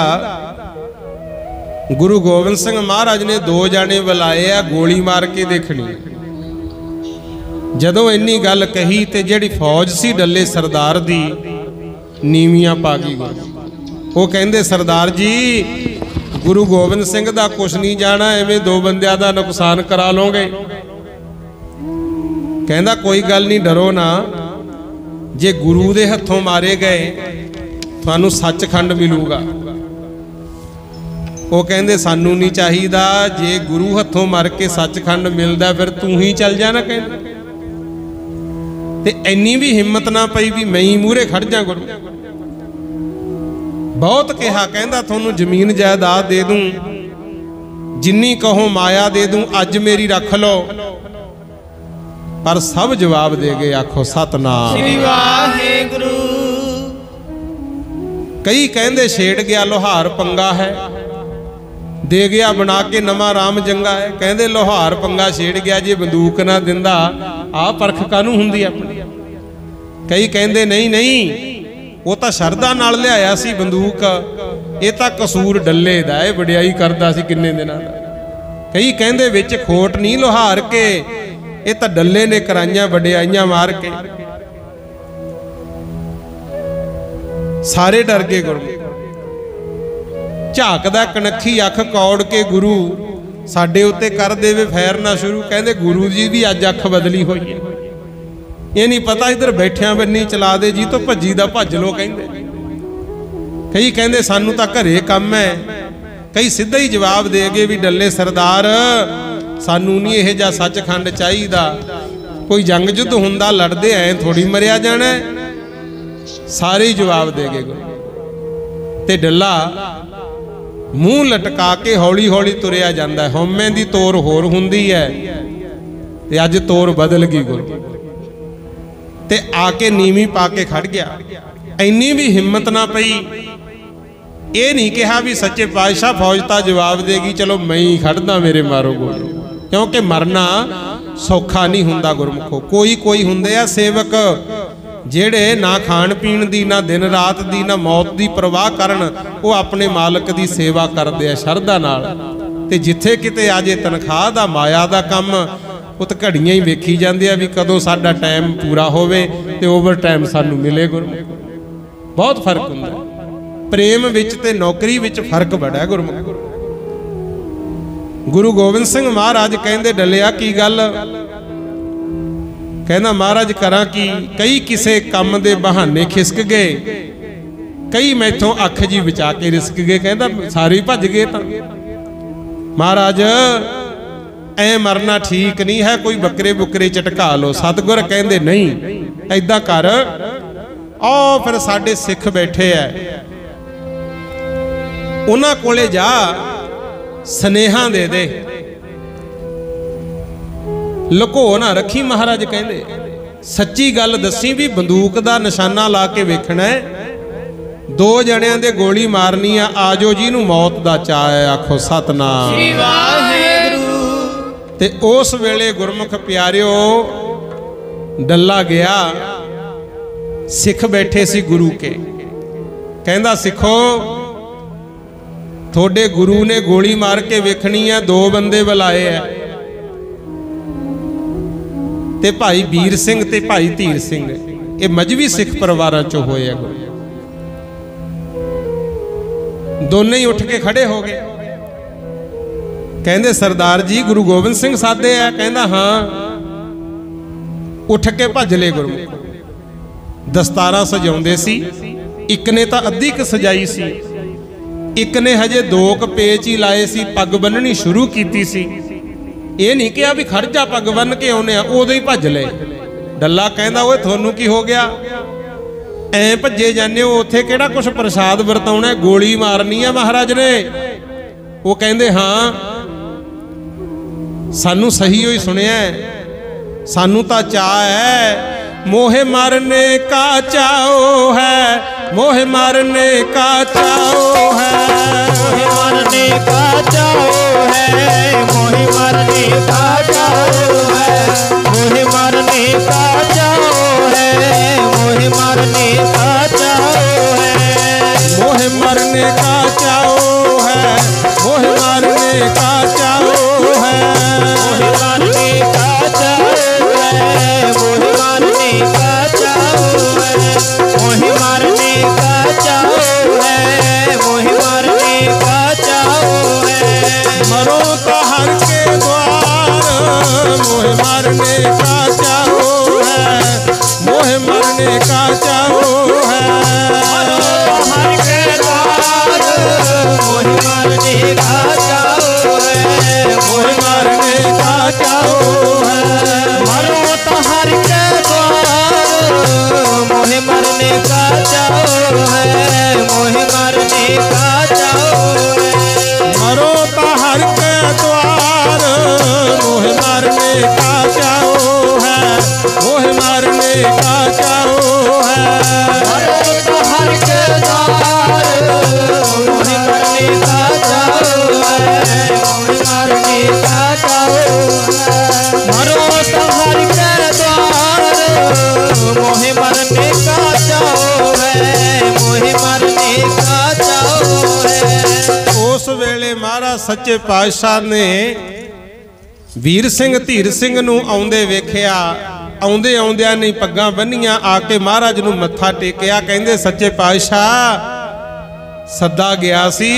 गुरु गोबिंद सिंह महाराज ने 2 जाने बुलाए आ, गोली मार के देखनी। जदों इन्नी गल कही ते जिहड़ी फौज सी डल्ले सरदार दी नीवियां पा गई। वो कहंदे सरदार जी गुरु गोबिंद सिंह दा कुछ नहीं जाना, एवें 2 बंदियां दा नुकसान करा लोगे। कहंदा कोई गल नहीं, डरो ना, जे गुरु दे हथों मारे गए तुहानू सचखंड मिलूगा। वो कहंदे सानू नहीं चाहिदा, जे गुरु हथों मर के सचखंड मिलदा फिर तू ही चल जाना। कहंदे ते इन्नी भी हिम्मत ना पई भी मैं ही मूहरे खड़ जा गुरु। बहुत कहा, कहंदा थानू जमीन जायदाद दे दूं, जिन्नी कहो माया दे दूं, अज मेरी रख लो। पर सब जवाब दे गए। आखो सतनाम श्री वाहेगुरु। कई कहंदे छेड़ गया लोहार पंगा है, दे गया बना के नवा राम जंगा है। कहंदे लोहार पंगा छेड़ गया, जे बंदूक ना दिंदा आ परख कानू हुंदी अपनी। कई कहंदे नहीं नहीं, वो तो शरदा नाल लिआया सी बंदूक, ये तो कसूर डल्ले दा है, वडियाई करदा सी किन्ने दिनां दा। कई कहंदे विच खोट नहीं लोहार के, ये तो डल्ले ने कराइयां वडियाइयां मार के। सारे डर गए। गुरु झाकदा कनखी अख कौड़ के गुरु साडे उत्ते कर देवे फैर ना शुरू। कहंदे गुरु जी भी अज अख बदली हुई है, ये नहीं पता इधर बैठिया बन्नी चला दे जी तो भज्जी दा भज लो। कहंदे कई कहंदे सानू तां घरे काम है। कई सीधा ही जवाब दे गए भी डल्ले सरदार सानू नहीं यह जा सचखंड चाहिदा, कोई जंग युद्ध हुंदा लड़दे ऐ थोड़ी मरिया जाना है। सारे ही जवाब दे गए गुरु। ते डल्ला मूँह लटका के हौली हौली तुरिया जांदा है। हौमे दी तोर होर हुंदी है ते अज तोर बदल गई गुरु। ते आके नीवी पा के खड़ गया। इन्नी भी हिम्मत ना पई, ये नहीं कहा भी सच्चे पातशाह फौज ता जवाब देगी चलो मैं ही खड़दा मेरे मारो गोली, क्योंकि मरना सौखा नहीं हुंदा गुरमुखो। कोई कोई हुंदे आ सेवक जेड़े ना खाण पीण दी, ना दिन रात दी, ना मौत दी परवाह करन, वो अपने मालक दी सेवा करदे आ शरधा नाल। ते जिथे किते आजे तनख्वाह दा माया दा कम, वो तो घड़ियां ही वेखी जांदे आ भी कदों साडा टाइम पूरा होवे ते ओवर टाइम सानू मिले गुरमुख। बहुत फर्क हुंदा प्रेम विच ते नौकरी विच फर्क बड़ा है गुरमुख। गुरु गोबिंद सिंह महाराज कहंदे डलिया की गल, कहना महाराज करा कि कई किसे कम दे बहाने खिसक गए, कई मैथों अख जी बचा के रिसक गए, कहता सारे ही भज गए। महाराज ऐ मरना ठीक नहीं है, कोई बकरे बुकरे चटका लो। सतगुर कहंदे नहीं ऐदा कर, आओ फिर साडे सिख बैठे है, उन्हां कोले जा स्नेहा दे दे, लुको ना रखी। महाराज कहंदे सच्ची गल दसी भी बंदूक दा निशाना ला के वेखना है, दो जणियां दे गोली मारनी आ, आजो जी नूं मौत दा चाह है, आखो सतनाम श्री वाहिगुरू। ते उस वेले गुरमुख प्यारिओ डल्ला गया, सिख बैठे सी गुरु के, कहंदा सिखो थोड़े गुरु ने गोली मार के वेखनी है, दो बंदे बुलाए है, ते भाई वीर सिंह ते भाई धीर सिंह, ये मजहबी सिख परिवारां चों होए है। दोनों ही उठ के खड़े हो गए, कहंदे सरदार जी गुरु गोबिंद सिंह साधे है, कहंदा हाँ। उठ के भज ले गुरु। दस्तारा सजाउंदे सी, एक ने तां अद्धी क सजाई सी, एक ने हजे दो क पेच ही लाए सी, पग बन्ननी शुरू कीती सी। ये नहीं कहा भी खड़ जा पग बन के आने, उदों ही भज ले। डल्ला कहंदा ओए थानू की हो गया, ऐ भजे जाने हो, उत्थे किहड़ा कुछ प्रसाद वरताउणा है, गोली मारनी है महाराज ने। वो कहंदे हाँ सानू सही होई सुनिया, सानू तां चाह है, मोहे मारने का चाओ है, मोहे मारने का चाओ है, मोहे मारने का चाओ है, मोहे मारने का चाओ है, मोहे मारने का चाओ है, मोहे मारने का चाओ है, मोहे मारने का चाओ है, मोहे मारने का चाओ है, मोहे मारने का चाओ है, मोहे मारने का चाओ है, मोहे मारने का चाओ है, मोहे मारने का चाओ है। मरो तो हर के द्वार, मोहे मारने का चाओ है, मोहे मारने का चाओ है। मरो तो हर के द्वार, मोहे मारने का चाओ है, मोहे मारने का चाओ है। मरो तो हर के द्वार, मोहे मारने का चाओ है, मोहे मारने का चाओ है। मरो तो हर के द्वार, मोहे मारने का चाओ है, मोहे मारने का चाओ है। मरो तो हर के द्वार, मोहे मारने का चाओ है, मोहे मारने का चाओ है। मरो तो हर के द्वार, मोहे मारने का चाओ है, मोहे मारने का चाओ है। उस वेले महाराज सच्चे पातशाह ने वीर सिंह धीर सिंह नूं आउंदे वेखिया, आउंदे आउंदियां नहीं पग्गां बन्नियां, आके महाराज नूं मत्था टेकिया, कहंदे सच्चे पातशाह सदा गया सी,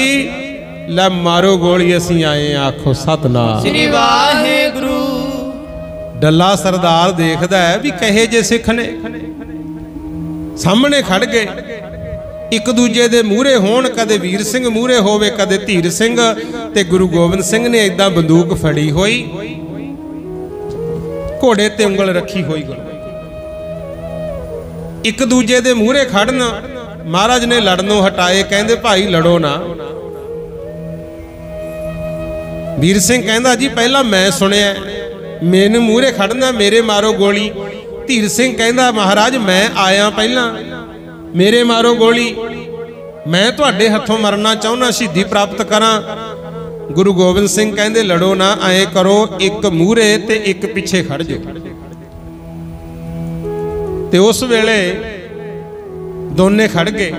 लै मारो गोली असीं आए, आखो सतनाम श्री वाहिगुरू। डल्ला सरदार देखदा है भी कहे जे सिख ने, सामने खड़ गए, एक दूजे दे मूहरे होण, कदे वीर सिंह मूहरे होवे, कदे धीर सिंह, ते गुरु गोबिंद सिंह ने इदां बंदूक फड़ी होई, घोड़े ते उंगल रखी होई, एक दूजे दे मूहरे खड़न, महाराज ने लड़नों हटाए, कहंदे भाई लड़ो ना। वीर सिंह कहंदा जी पहला मैं सुनिया, मैनू मूहरे खड़ना, मेरे मारो गोली। धीर सिंह कहंदा महाराज मैं आया पहला, मेरे मारो गोली, मैं तुहाडे हथों मरना चाहुंदा, शहीदी प्राप्त करा। गुरु गोबिंद सिंह कहंदे लड़ो ना, ऐ करो एक मूहरे ते एक पिछे खड़ जाओ। ते उस वेले दोने खड़ गए।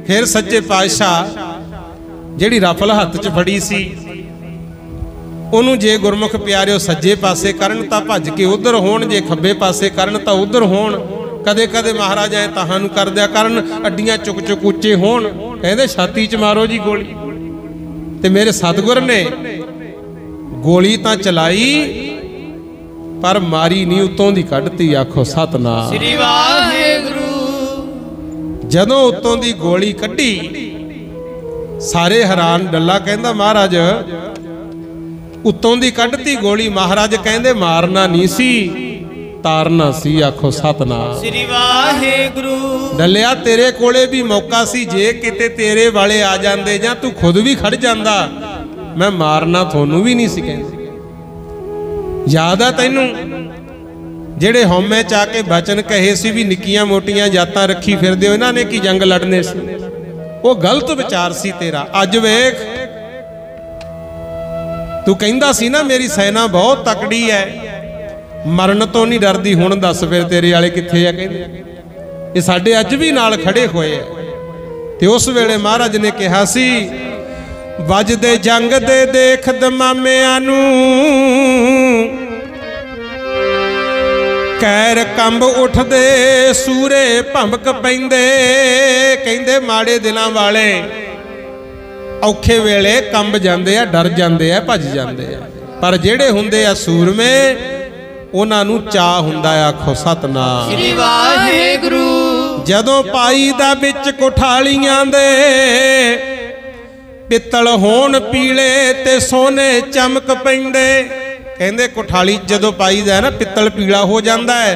फिर सच्चे पातशाह जिहड़ी रफल हत्थ च फड़ी सी, ਉਹਨੂੰ जे गुरमुख प्यारिओ सज्जे पासे करन तां भज के उधर होण, जे खब्बे पासे करन तां उधर होण। कदे कदे महाराज ऐ ताहां नूं कर दिया करन, अड्डियां चुक चुक उच्चे होण, कहंदे छाती च मारो जी गोली। ते मेरे सतगुर ने गोली तां चलाई पर मारी नहीं, उत्तों दी कढती। आखो सतनाम श्री वाहिगुरू। जदों उत्तों दी गोली कढी सारे हैरान। डल्ला कहंदा महाराज उत्तों दी कढती गोली, महाराज कहंदे मारना नहीं सी, तारना सी। आखो सतनाम श्री वाहिगुरू। डलिया तेरे कोले भी मौका सी, जे किते तेरे वाले आ जांदे जां तू खुद भी खड़ जांदा, मैं मारना थोनू भी नहीं सी कहंदे। याद आ तैनू जेड़े हौमे चा के बचन कहे सी भी निक्कियां मोटियां जातां रखी फिरदे हो, इन्हां ने की जंग लड़ने सी, वो गलत विचार सी तेरा। अज वेख तू कहंदा सी ना मेरी सेना बहुत तकड़ी है, मरण तो नहीं डरदी, हुण दस फिर तेरे वाले कित्थे आ? कहंदे ये साडे अज भी नाल खड़े होए आ। ते उस वेले महाराज ने कहा सी वजदे जंग दे देख दमामिਆਂ ਨੂੰ कैर कंब उठदे सूरे भंबक पैंदे। कहंदे माड़े दिलां वाले औखे वेले कंब जांदे आ, डर जांदे आ, भज जांदे आ, पर जेड़े हुंदे आ सूरमे उन्हां नूं चाह हुंदा आ। आखो सतनाम श्री वाहिगुरू। जदों पाई दा विच कोठालियां दे पित्तल होण पीले ते सोने चमक पैंदे। कहंदे कोठाली जदों पाई दा ना पित्तल पीला हो जांदा है,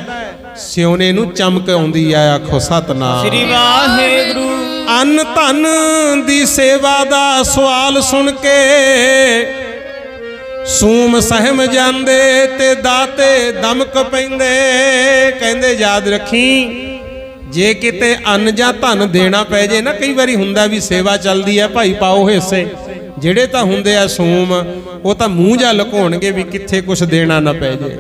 सियोने नूं चमक आउंदी आ। आखो सतनाम श्री वाहिगुरू। अन्न धन दी सेवा दा सवाल सुन के सूम सहम जांदे ते दाते दमक पैंदे। कहंदे याद रखी जे किते अन्न जां धन देना पै जे ना, कई बारी हुंदा भी सेवा चलदी है भाई पाओ हिस्से, ਜਿਹੜੇ ਤਾਂ ਹੁੰਦੇ ਆ ਸੂਮ ਉਹ ਤਾਂ ਮੂੰਹ ਜਾ ਲੁਕਾਉਣਗੇ ਵੀ ਕਿੱਥੇ ਕੁਝ ਦੇਣਾ ਨਾ ਪੈ ਜੇ।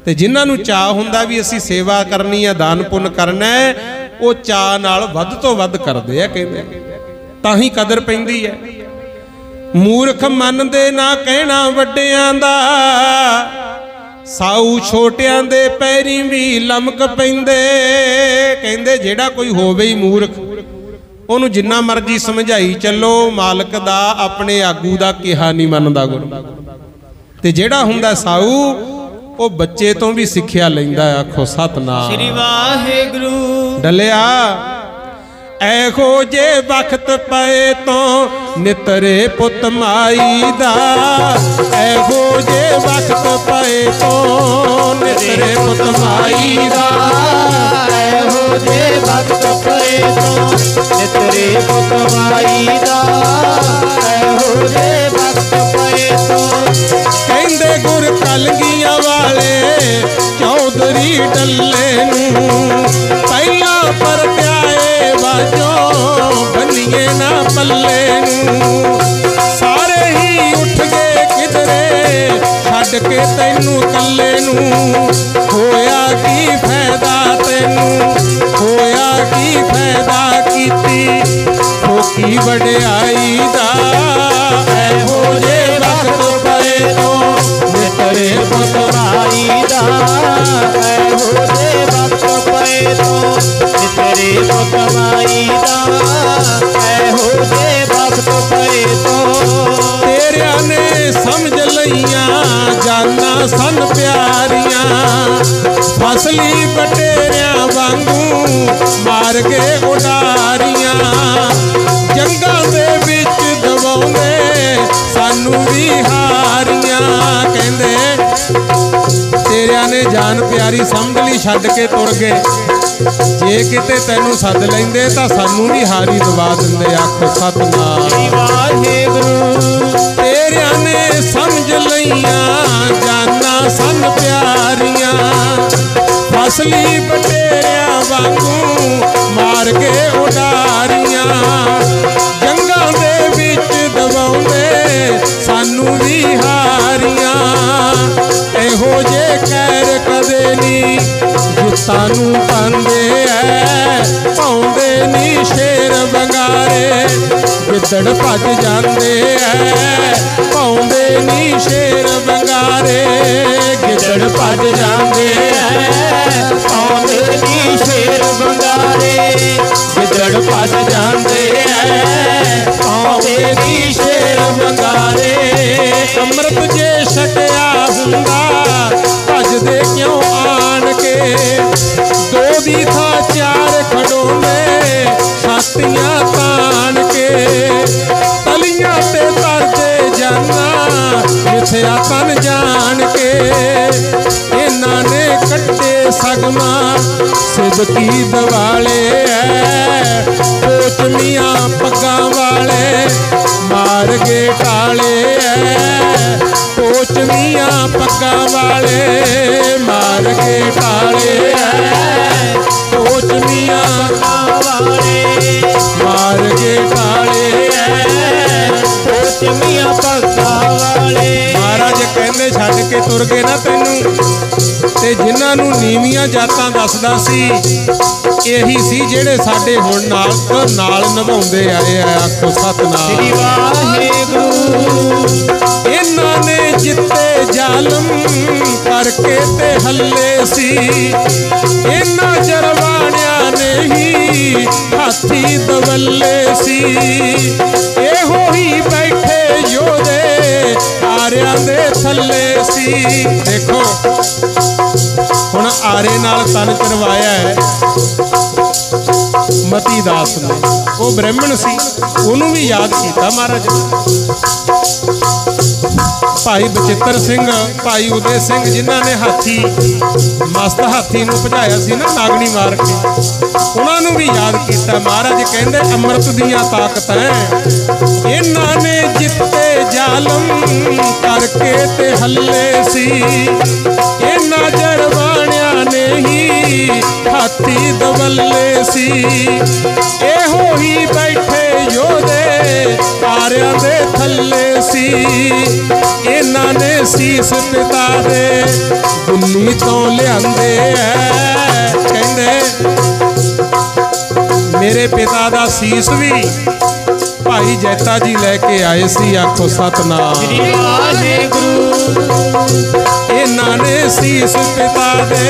ਤੇ ਜਿਨ੍ਹਾਂ ਨੂੰ ਚਾਹ ਹੁੰਦਾ ਵੀ ਅਸੀਂ ਸੇਵਾ ਕਰਨੀ ਆ, ਦਾਨ ਪੁੰਨ ਕਰਨਾ ਹੈ, ਉਹ ਚਾਹ ਨਾਲ ਵੱਧ ਤੋਂ ਵੱਧ ਕਰਦੇ ਆ। ਕਹਿੰਦੇ ਤਾਂ ਹੀ ਕਦਰ ਪੈਂਦੀ ਹੈ। ਮੂਰਖ ਮੰਨਦੇ ਨਾ ਕਹਿਣਾ ਵੱਡਿਆਂ ਦਾ, ਸਾਊ ਛੋਟਿਆਂ ਦੇ ਪੈਰੀਂ ਵੀ ਲਮਕ ਪੈਂਦੇ। ਕਹਿੰਦੇ ਜਿਹੜਾ ਕੋਈ ਹੋਵੇ ਹੀ ਮੂਰਖ ਉਹਨੂੰ ਜਿੰਨਾ ਮਰਜੀ ਸਮਝਾਈ ਚੱਲੋ, ਮਾਲਕ ਦਾ ਆਪਣੇ ਆਗੂ ਦਾ ਕਿਹਾ ਨਹੀਂ ਮੰਨਦਾ ਗੁਰੂ। ਤੇ ਜਿਹੜਾ ਹੁੰਦਾ ਸਾਊ ਉਹ ਬੱਚੇ ਤੋਂ ਵੀ ਸਿੱਖਿਆ ਲੈਂਦਾ। ਆਖੋ ਸਤਨਾਮ श्री वाहिगुरू। ਡਲਿਆ ਐਹੋ ਜੇ ਵਕਤ ਪਏ ਤੋਂ ਨਿਤਰੇ ਪੁੱਤ ਮਾਈ ਦਾ, ਐਹੋ ਜੇ ਵਕਤ ਪਏ ਤੋਂ ਨਿਤਰੇ ਪੁੱਤ ਮਾਈ ਦਾ, ਇਹੋ ਜੇ ਵਕਤ ਪਏ ਤੋਂ ਨਿਤਰੇ ਪੁੱਤ ਮਾਈ ਦਾ, ਇਹੋ ਜੇ ਵਕਤ ਪਏ ਤੋਂ। ਕਹਿੰਦੇ ਗੁਰ ਕਲਗੀਆਂ ਵਾਲੇ ਚੌਧਰੀ ਡੱਲੇ ਨੂੰ ਪਹਿਲਾਂ ਪਰਤਿਆਏ ਵਾਜੋਂ ਬੰਨੀਏ ਨਾ ਪੱਲੇ ਨੂੰ। ਸਾਰੇ ਹੀ ਉੱਠ ਗਏ ਕਿਧਰੇ ਛੱਡ ਕੇ ਤੈਨੂੰ ਕੱਲੇ ਨੂੰ। ਹੋਇਆ ਕੀ ਫਾਇਦਾ ਤੈਨੂੰ, ਹੋਇਆ ਕੀ ਫਾਇਦਾ ਕੀਤੀ ਫੋਕੀ ਵਡਿਆਈ ਦਾ। ਇਹੋ ਜੇ ਵਕਤ ਪਏ ਤੋਂ ਨਿਤਰੇ ਪੁੱਤ ਮਾਈ ਦਾ, ਇਹੋ ਜੇ ਵਕਤ ਪਏ ਤੋਂ ਨਿਤਰੇ ਪੁੱਤ ਮਾਈ ਦਾ, ਇਹੋ ਜੇ ਵਕਤ ਪਏ ਤੋਂ। ਤੇਰਿਆਂ ਨੇ ਸਮਝ ਲਈਆਂ ਜਾਨਾਂ ਸਨ ਪਿਆਰੀਆਂ, ਫਸਲੀ ਬਟੇਰਿਆਂ ਵਾਂਗੂ ਮਾਰ ਗਏ ਉਡਾਰੀਆਂ। ਜੰਗਾਂ ਦੇ ਵਿੱਚ ਦਬਾਉਂਦੇ ਸਾਨੂੰ ਵੀ ਹਾਰੀਆਂ। ਕਹਿੰਦੇ ਤੇਰਿਆਂ ਨੇ ਜਾਨ ਪਿਆਰੀ ਸਮਝ ਲਈ, छड्ड के तुर गए। जे किते तैनू सद लैंदे तां सानू भी हारी दवा दिंदे। आखो सतनाम वाहिगुरू। तेरिया ने समझ लईयां जाना सन प्यारियां, फसली बटेरिया वांगू मार के उडारियां, जंगां दे विच दबाउंदे सानू भी हारियां। एहो जे कैर कदे नी जुत्तां नूं पांदे ऐ, पाउंदे नी शेर बंगारे, गिद्दड़ भज जांदे ऐ, पाउंदे नी शेर बंगारे, गिद्दड़ भज जांदे ऐ, पाउंदे नी शेर बंगारे, गिद्दड़ भज जांदे ऐ, पाउंदे नी शेर बंगारे। अमृत जे छकिया हुंदा भजदे क्यों आन के, दो दी था चार खड़ोने छातियां तान के, तलियां ते तरदे जाना मिथया तन जान के। इन्हां ने कट्टे सगमा सिदकी दवाले ऐ, कोच मियां पग्गां वाले मार के टाले ऐ, कोच मियां पग्गां वाले मार के टाले ऐ, कोच मियां वाले मार के टाले ऐ, कोच मियां पग्गां वाले। महाराज कहंदे छड्ड के तुर गए ना तैनू, ते जिन्हां नूं नीवीआं जातां दसदा सी यही सी जेड़े साडे हुण नाल निभाउंदे आए आ। आखो सतनाम वाहिगुरू। इन्हां ने जिते जालम करके ते हल्ले सी, इन्हां जरवाणियां ने ही हाथी दवल्ले सी, एहो ही बैठे योधे आरियां दे थल्ले सी। देखो हुण आरे नाल तन चरवाया है मती दास ने, वो ब्राह्मण सी, उन्होंने भी याद किया महाराज। भाई बचित्र सिंह, भाई उदय सिंह जिन्हों ने हाथी मस्त हाथी नूं भजाया सी ना नागनी मार के, उन्होंने भी याद किया। महाराज कहंदे अमृत दियां ताकतां इन्हां ने जिते जालम करके ते हल्ले सी, इन्हां जरवाणियां ने ही हाथी दवल्ले सी, एहो ही बैठे योधे आरियां दे थल्ले सी। इन्हां ने सीस पिता दे दिल्ली तो लियांदे ऐ, कहंदे मेरे पिता दा सीस भी भाई जैता जी लैके आए सी। आखो सतनाम इन्हां ने सीस पिता दे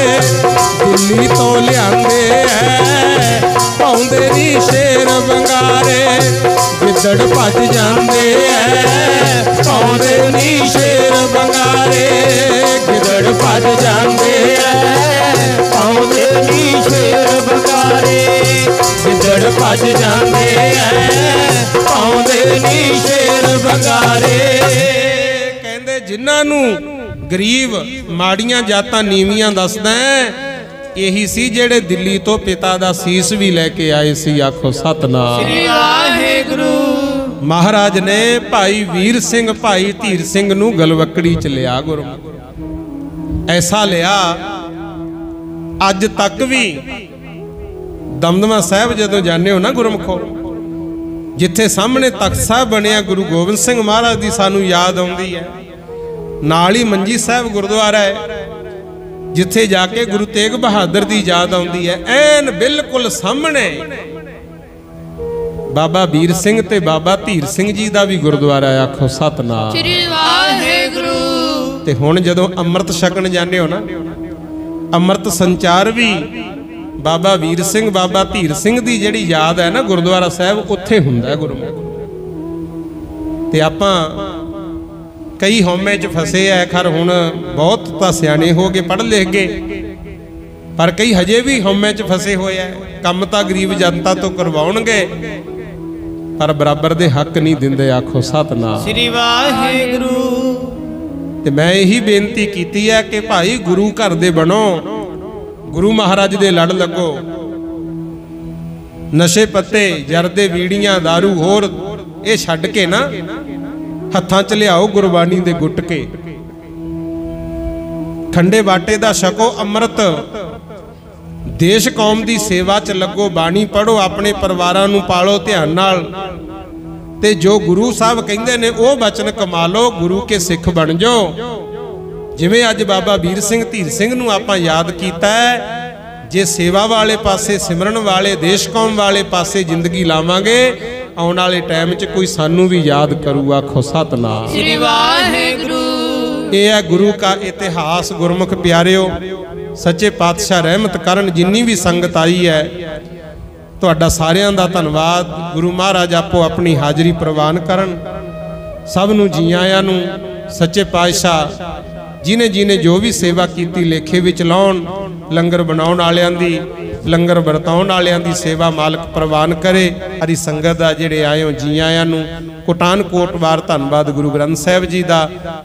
दिल्ली तो लियांदे ऐ, पाउंदे नी शेर बंगारे, गिद्दड़ भज जांदे ऐ, पाउंदे नी शेर बंगारे, गिद्दड़ भज जांदे ऐ, पाउंदे नी शेर बंगारे, गिद्दड़ भज जांदे ऐ, पाउंदे नी शेर बंगारे। कहंदे जिन्हां नूं गरीब माड़ियां जातां नीवीआं दसदा यही सी जेड़े दिल्ली तो पिता दा सीस भी लैके आए सी। आखो सतनाम वाहिगुरू। महाराज ने भाई वीर सिंह भाई धीर सिंह नूं गलवकड़ी च लिया। गुरु ऐसा लिया अज तक भी दमदमा साहब जदों जाने हो ना गुरमुखो, जिथे सामने तख्त साहब बनिया गुरु गोबिंद सिंह महाराज दी सानू याद आउंदी है। नाल ही मंजी साहब गुरुद्वारा है जिथे जाके गुरु तेग बहादुर दी याद आउंदी है। ऐन बिल्कुल सामने बाबा वीर सिंह ते बाबा धीर सिंह जी दा भी गुरुद्वारा है। आखो सतनाम श्री वाहिगुरू। ते हुण जदों अमृत छकण जाने हो ना, अमृत संचार भी बाबा वीर सिंह बाबा धीर सिंह दी जिहड़ी याद है ना गुरुद्वारा साहब उत्थे हुंदा गुरमुख। ते आपां कई हौमे च फसे है, खैर हुण बहुत तां सियाणे हो गए पढ़ लिख गए, पर कई हजे भी हौमे च फसे होए है। काम तां गरीब जनता तो करवाउणगे पर बराबर दे हक नहीं दिंदे। आखो सतनाम श्री वाहिगुरू। ते मैं यही बेनती कीती है कि भाई गुरु घर दे बनो, गुरु महाराज दे लड़ लगो। नशे पत्ते जरदे बीड़ियां दारू होर ये छड्ड के ना हत्थां च लियाओ गुरबाणी दे गुटके। ठंडे बाटे दा छको अमृत। देश कौम दी सेवा च लगो, बाणी पढ़ो, अपने परिवारां नूं पालो ध्यान नाल ते जो गुरु साहब कहंदे ने वो बचन कमा लो, गुरु के सिख बन जाओ। जिवें अज बाबा वीर सिंह धीर सिंह नूं आपां याद कीता है, जे सेवा वाले पासे सिमरन वाले देश कौम वाले पासे जिंदगी लावांगे आउण वाले टाइम च कोई सानू भी याद करूगा। आखो सतनाम श्री वाहिगुरू। ये है गुरु का इतिहास। गुरमुख प्यारिओ, सच्चे पातशाह रहमत करन जिन्नी भी संगत आई है, तुहाडा सारियां दा धन्नवाद। गुरु महाराज आपो अपनी हाजरी प्रवान करन। सब नूं जी आयां नूं सच्चे पातशाह जिन्हें जिन्हें जो भी सेवा कीती लेखे विच लाउण। लंगर बनाउण वालियां दी, लंगर वरताउण वालियां दी सेवा मालक प्रवान करे। हरी संगत दा जिहड़े आए हो जी आयां नूं कोटान कोटवार धन्नवाद गुरु ग्रंथ साहिब जी दा,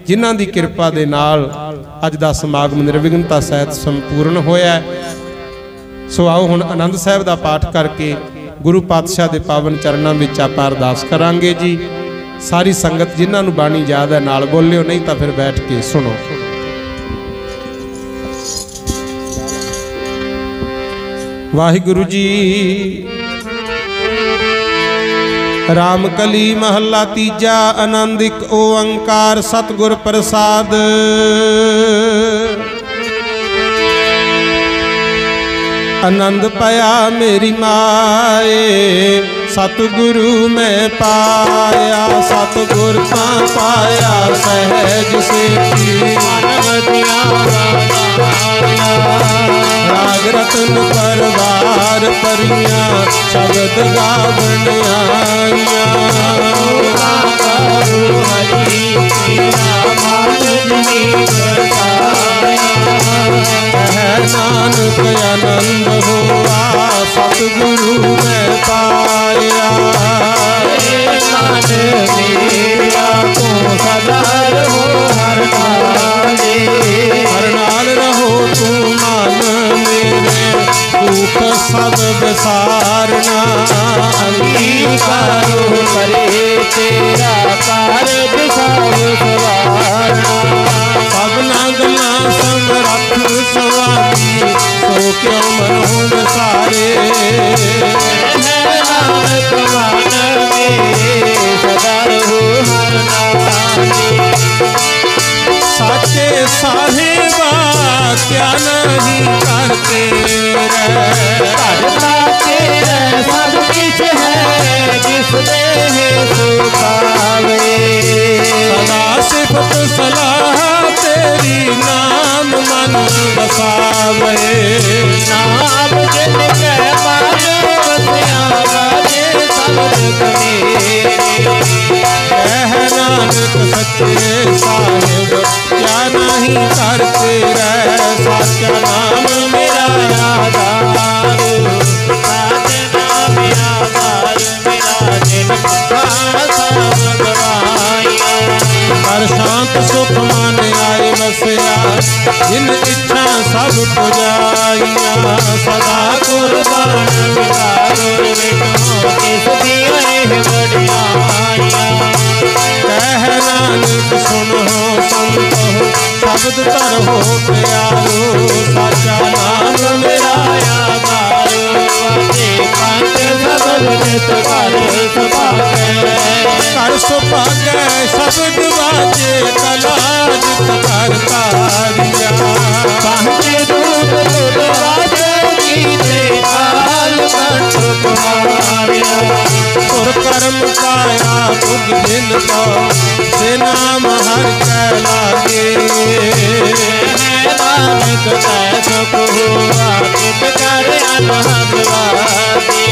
जिन्हां दी किरपा दे नाल अज दा समागम निर्विघ्नता सहित संपूर्ण होया। सो आओ हुण आनंद साहिब दा पाठ करके गुरु पातशाह दे पावन चरणां विच आपां अरदास करांगे जी। सारी संगत जिन्हां नूं बाणी याद है नाल बोलिओ, नहीं तां फिर बैठ के सुनो। वाहिगुरु जी। राम कली महला तीजा आनंदिक ओंकार सतगुर प्रसाद। आनंद पाया मेरी माए सतगुरु मैं पाया। सतगुर ता पाया सहज से राग रतन परवार परियां शब्द गावन आइयां। नानक आनंद हुआ सतगुरु में पाया। मेरा तो सदा रहो हर नाल रहो तू मान मेरे दुख सब विसारना। अंगीकार करे तेरा कार्य सब सवारना। सबना गला समरथ स्वामी सो क्यों मनो विसारे। नानक मान मेरे सदा रहो हर नाले। साचे साहिबा क्या नहीं करते करता तेरे सब कुछ है जिस देह सुखावे। सदा सिफत सलाह तेरी नाम मन बसावे। नाम जिन के मन बसिया राजे सब कमेरे। कह नानक सच्चे साहिब क्या नहीं करते रह। साचा नाम मेरा आधार। साचा नाम आधार मेरा जिनका सब गवाया। हर शांत सुख मन आए बसया जिन इच्छा सब पुजाइया। सदा कुर्बान विकारो विटो किस दिए बड़ियाइया। कह नानक सुनो संत हो शब्द तर हो प्यारो। साचा नाम मेरा आधार। पंच शब्द नित कर सुभागे शब्द बाजे कला जित करता रिया। पंच दूत बाजे गीते काल कंठ कुमारिया। सुर कर्म पाया बुध दिन तो से नाम हर कै लागे। नानक सुख हुआ कित कर आनंद वागे।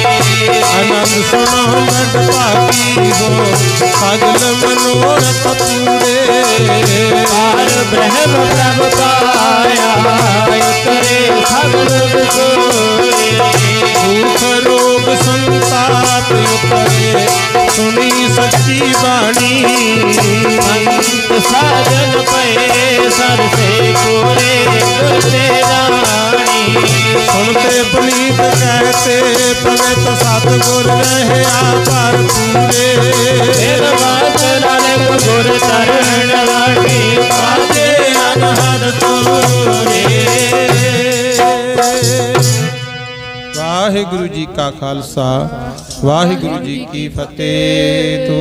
आनंद सुनो बड़ भागी हो सगल मनोरथ पूरे। पार ब्रह्म प्रभ पाया उतरे सगल विसोरे। दुख रोग संताप उतरे सुनी सच्ची बाणी। संत साजन पे सर से पूरे गुरते रानी। सुनते पुनीत कहते पवित सतगुर रहे पर पूरे गुर चरण लागी पाते अनहद तोरे। वाहिगुरु जी का खालसा वाहिगुरु जी की फतेह।